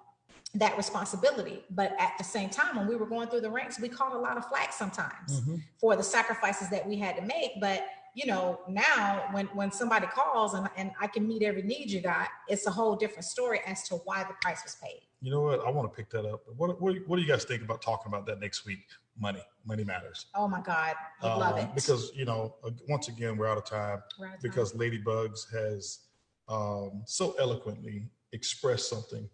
that responsibility. But at the same time, when we were going through the ranks, we caught a lot of flack sometimes mm-hmm. for the sacrifices that we had to make. But now when somebody calls and I can meet every need you got, it's a whole different story as to why the price was paid. You know what? I want to pick that up. What do you guys think about talking about that next week? Money matters. Oh my God, I love it. Because once again, we're out of time. Because Ladybugs has so eloquently expressed something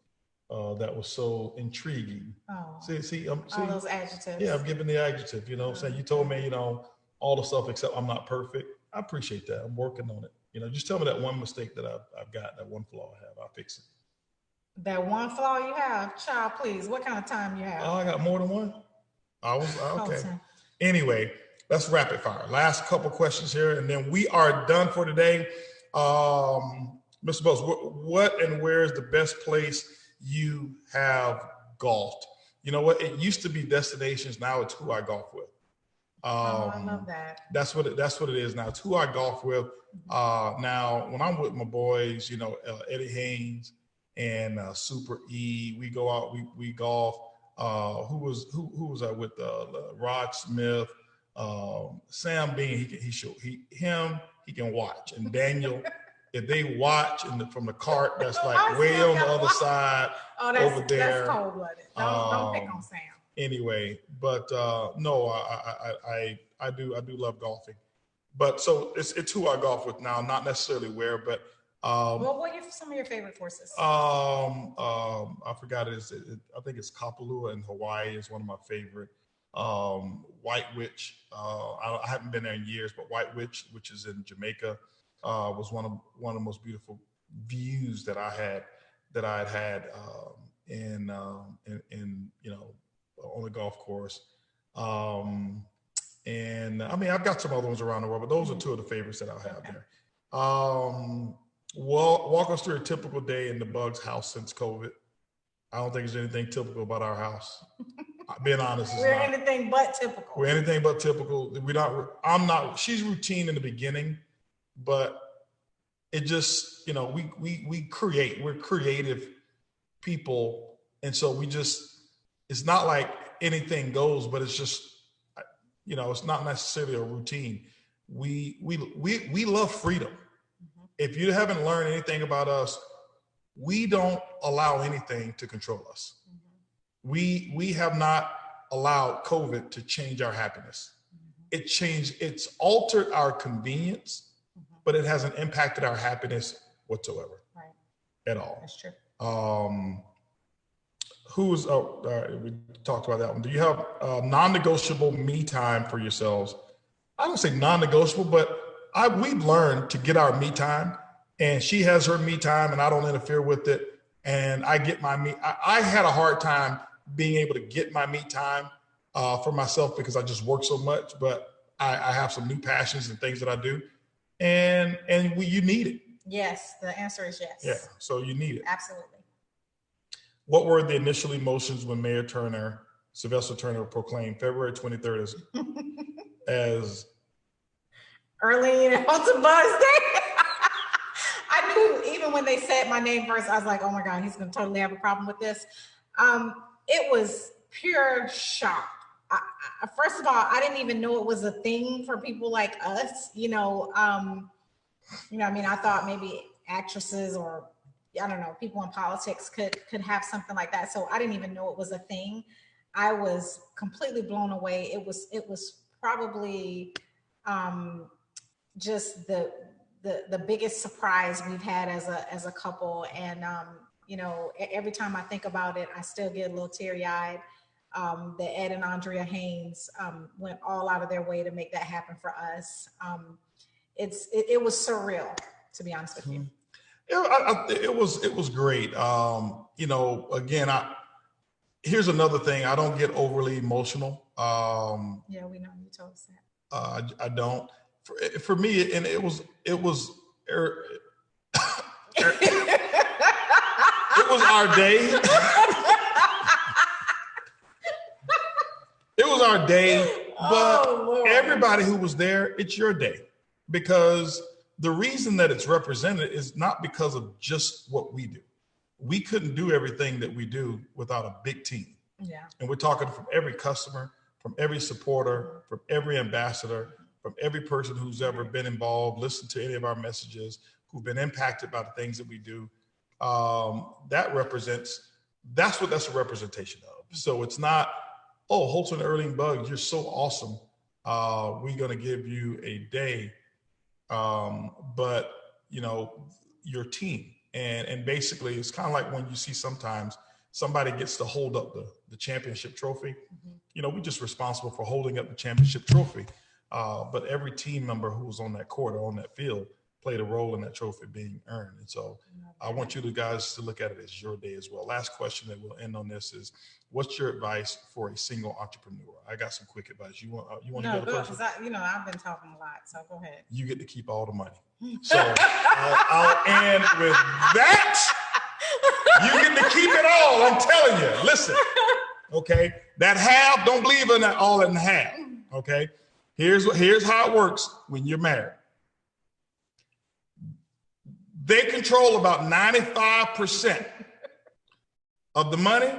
that was so intriguing. Oh, see, all those adjectives. Yeah, I'm giving the adjective. Saying you told me, all the stuff except I'm not perfect. I appreciate that. I'm working on it. Just tell me that one mistake that I've got, that one flaw I have. I'll fix it. That one flaw you have, child, please. What kind of time you have? Oh, I got more than one. Okay. Holton. Anyway, let's rapid fire. Last couple questions here, and then we are done for today. Mr. Bose, what and where is the best place you have golfed? You know what? It used to be destinations. Now it's who I golf with. I love that. That's what it is now. It's who I golf with. Now, when I'm with my boys, Eddie Haynes and Super E, we go out, we golf. Who was I with? Rod Smith, Sam Bean. He can watch, and Daniel. If they watch from the cart, that's like way on the other side over there. That's cold-blooded. Don't pick on Sam. Anyway, but no, I do love golfing. But so it's who I golf with now, not necessarily where, but. Well, what are some of your favorite courses? I forgot it. I think it's Kapalua in Hawaii is one of my favorite. White Witch. I haven't been there in years, but White Witch, which is in Jamaica, was one of the most beautiful views that I had in on the golf course. And I mean, I've got some other ones around the world, but those are two of the favorites that I'll have there. Walk us through a typical day in the Bugs house since COVID. I don't think there's anything typical about our house. Being honest, we're anything but typical. We're anything but typical. I'm not. She's routine in the beginning, but it just, we create. We're creative people, and so it's not like anything goes, but it's just, it's not necessarily a routine. We love freedom. Mm-hmm. If you haven't learned anything about us, we don't allow anything to control us. Mm-hmm. We have not allowed COVID to change our happiness. Mm-hmm. It's altered our convenience, mm-hmm. but it hasn't impacted our happiness whatsoever. Right. At all. That's true. We talked about that one. Do you have non-negotiable me time for yourselves? I don't say non-negotiable, but we've learned to get our me time, and she has her me time, and I don't interfere with it. And I get my me. I had a hard time being able to get my me time for myself because I just work so much. But I have some new passions and things that I do, and you need it. Yes, the answer is yes. Yeah, so you need it. Absolutely. What were the initial emotions when Mayor Sylvester Turner, proclaimed February 23rd as Earlene and Holton Bugs Day? I knew even when they said my name first, I was like, oh my God, he's going to totally have a problem with this. It was pure shock. First of all, I didn't even know it was a thing for people like us. I thought maybe actresses or I don't know, people in politics could have something like that. So I didn't even know it was a thing. I was completely blown away. It was probably just the biggest surprise we've had as a couple. And you know, every time I think about it, I still get a little teary-eyed. That Ed and Andrea Haynes went all out of their way to make that happen for us. It was surreal, to be honest with you. It was great. You know, again, here's another thing. I don't get overly emotional. Yeah, we know, you told us that. I don't. For me, and it was it was our day. It was our day, but everybody who was there, it's your day, because the reason that it's represented is not because of just what we do. We couldn't do everything that we do without a big team. Yeah. And we're talking from every customer, from every supporter, from every ambassador, from every person who's ever been involved, listened to any of our messages, who've been impacted by the things that we do. That's what that's a representation of. So it's not, oh, Holton, Earlene, Buggs, you're so awesome. We're going to give you a day. But, you know, your team. And basically, it's kind of like when you see sometimes somebody gets to hold up the championship trophy. Mm-hmm. You know, we're just responsible for holding up the championship trophy. But every team member who was on that court or on that field played a role in that trophy being earned. And so I want you guys to look at it as your day as well. Last question that we'll end on this is, what's your advice for a single entrepreneur? I got some quick advice. You want to go first? You know, I've been talking a lot, so go ahead. You get to keep all the money. So I'll end with that. You get to keep it all. I'm telling you. Listen, okay? That half, don't believe in that all in half, okay? Here's how it works when you're married. They control about 95% of the money,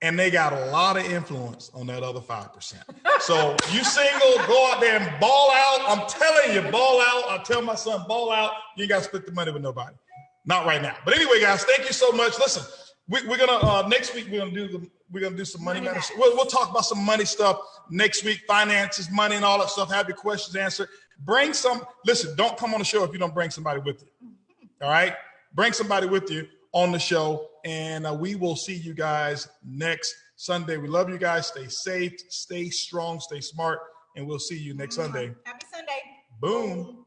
and they got a lot of influence on that other 5%. So you single, go out there and ball out. I'm telling you, ball out. I tell my son, ball out. You ain't got to split the money with nobody. Not right now. But anyway, guys, thank you so much. Listen, we're gonna next week we're gonna do some money matters. We'll talk about some money stuff next week, finances, money, and all that stuff. Have your questions answered. Bring some. Listen, don't come on the show if you don't bring somebody with you. All right, bring somebody with you on the show, and we will see you guys next Sunday. We love you guys. Stay safe, stay strong, stay smart, and we'll see you next Sunday. Happy Sunday. Boom.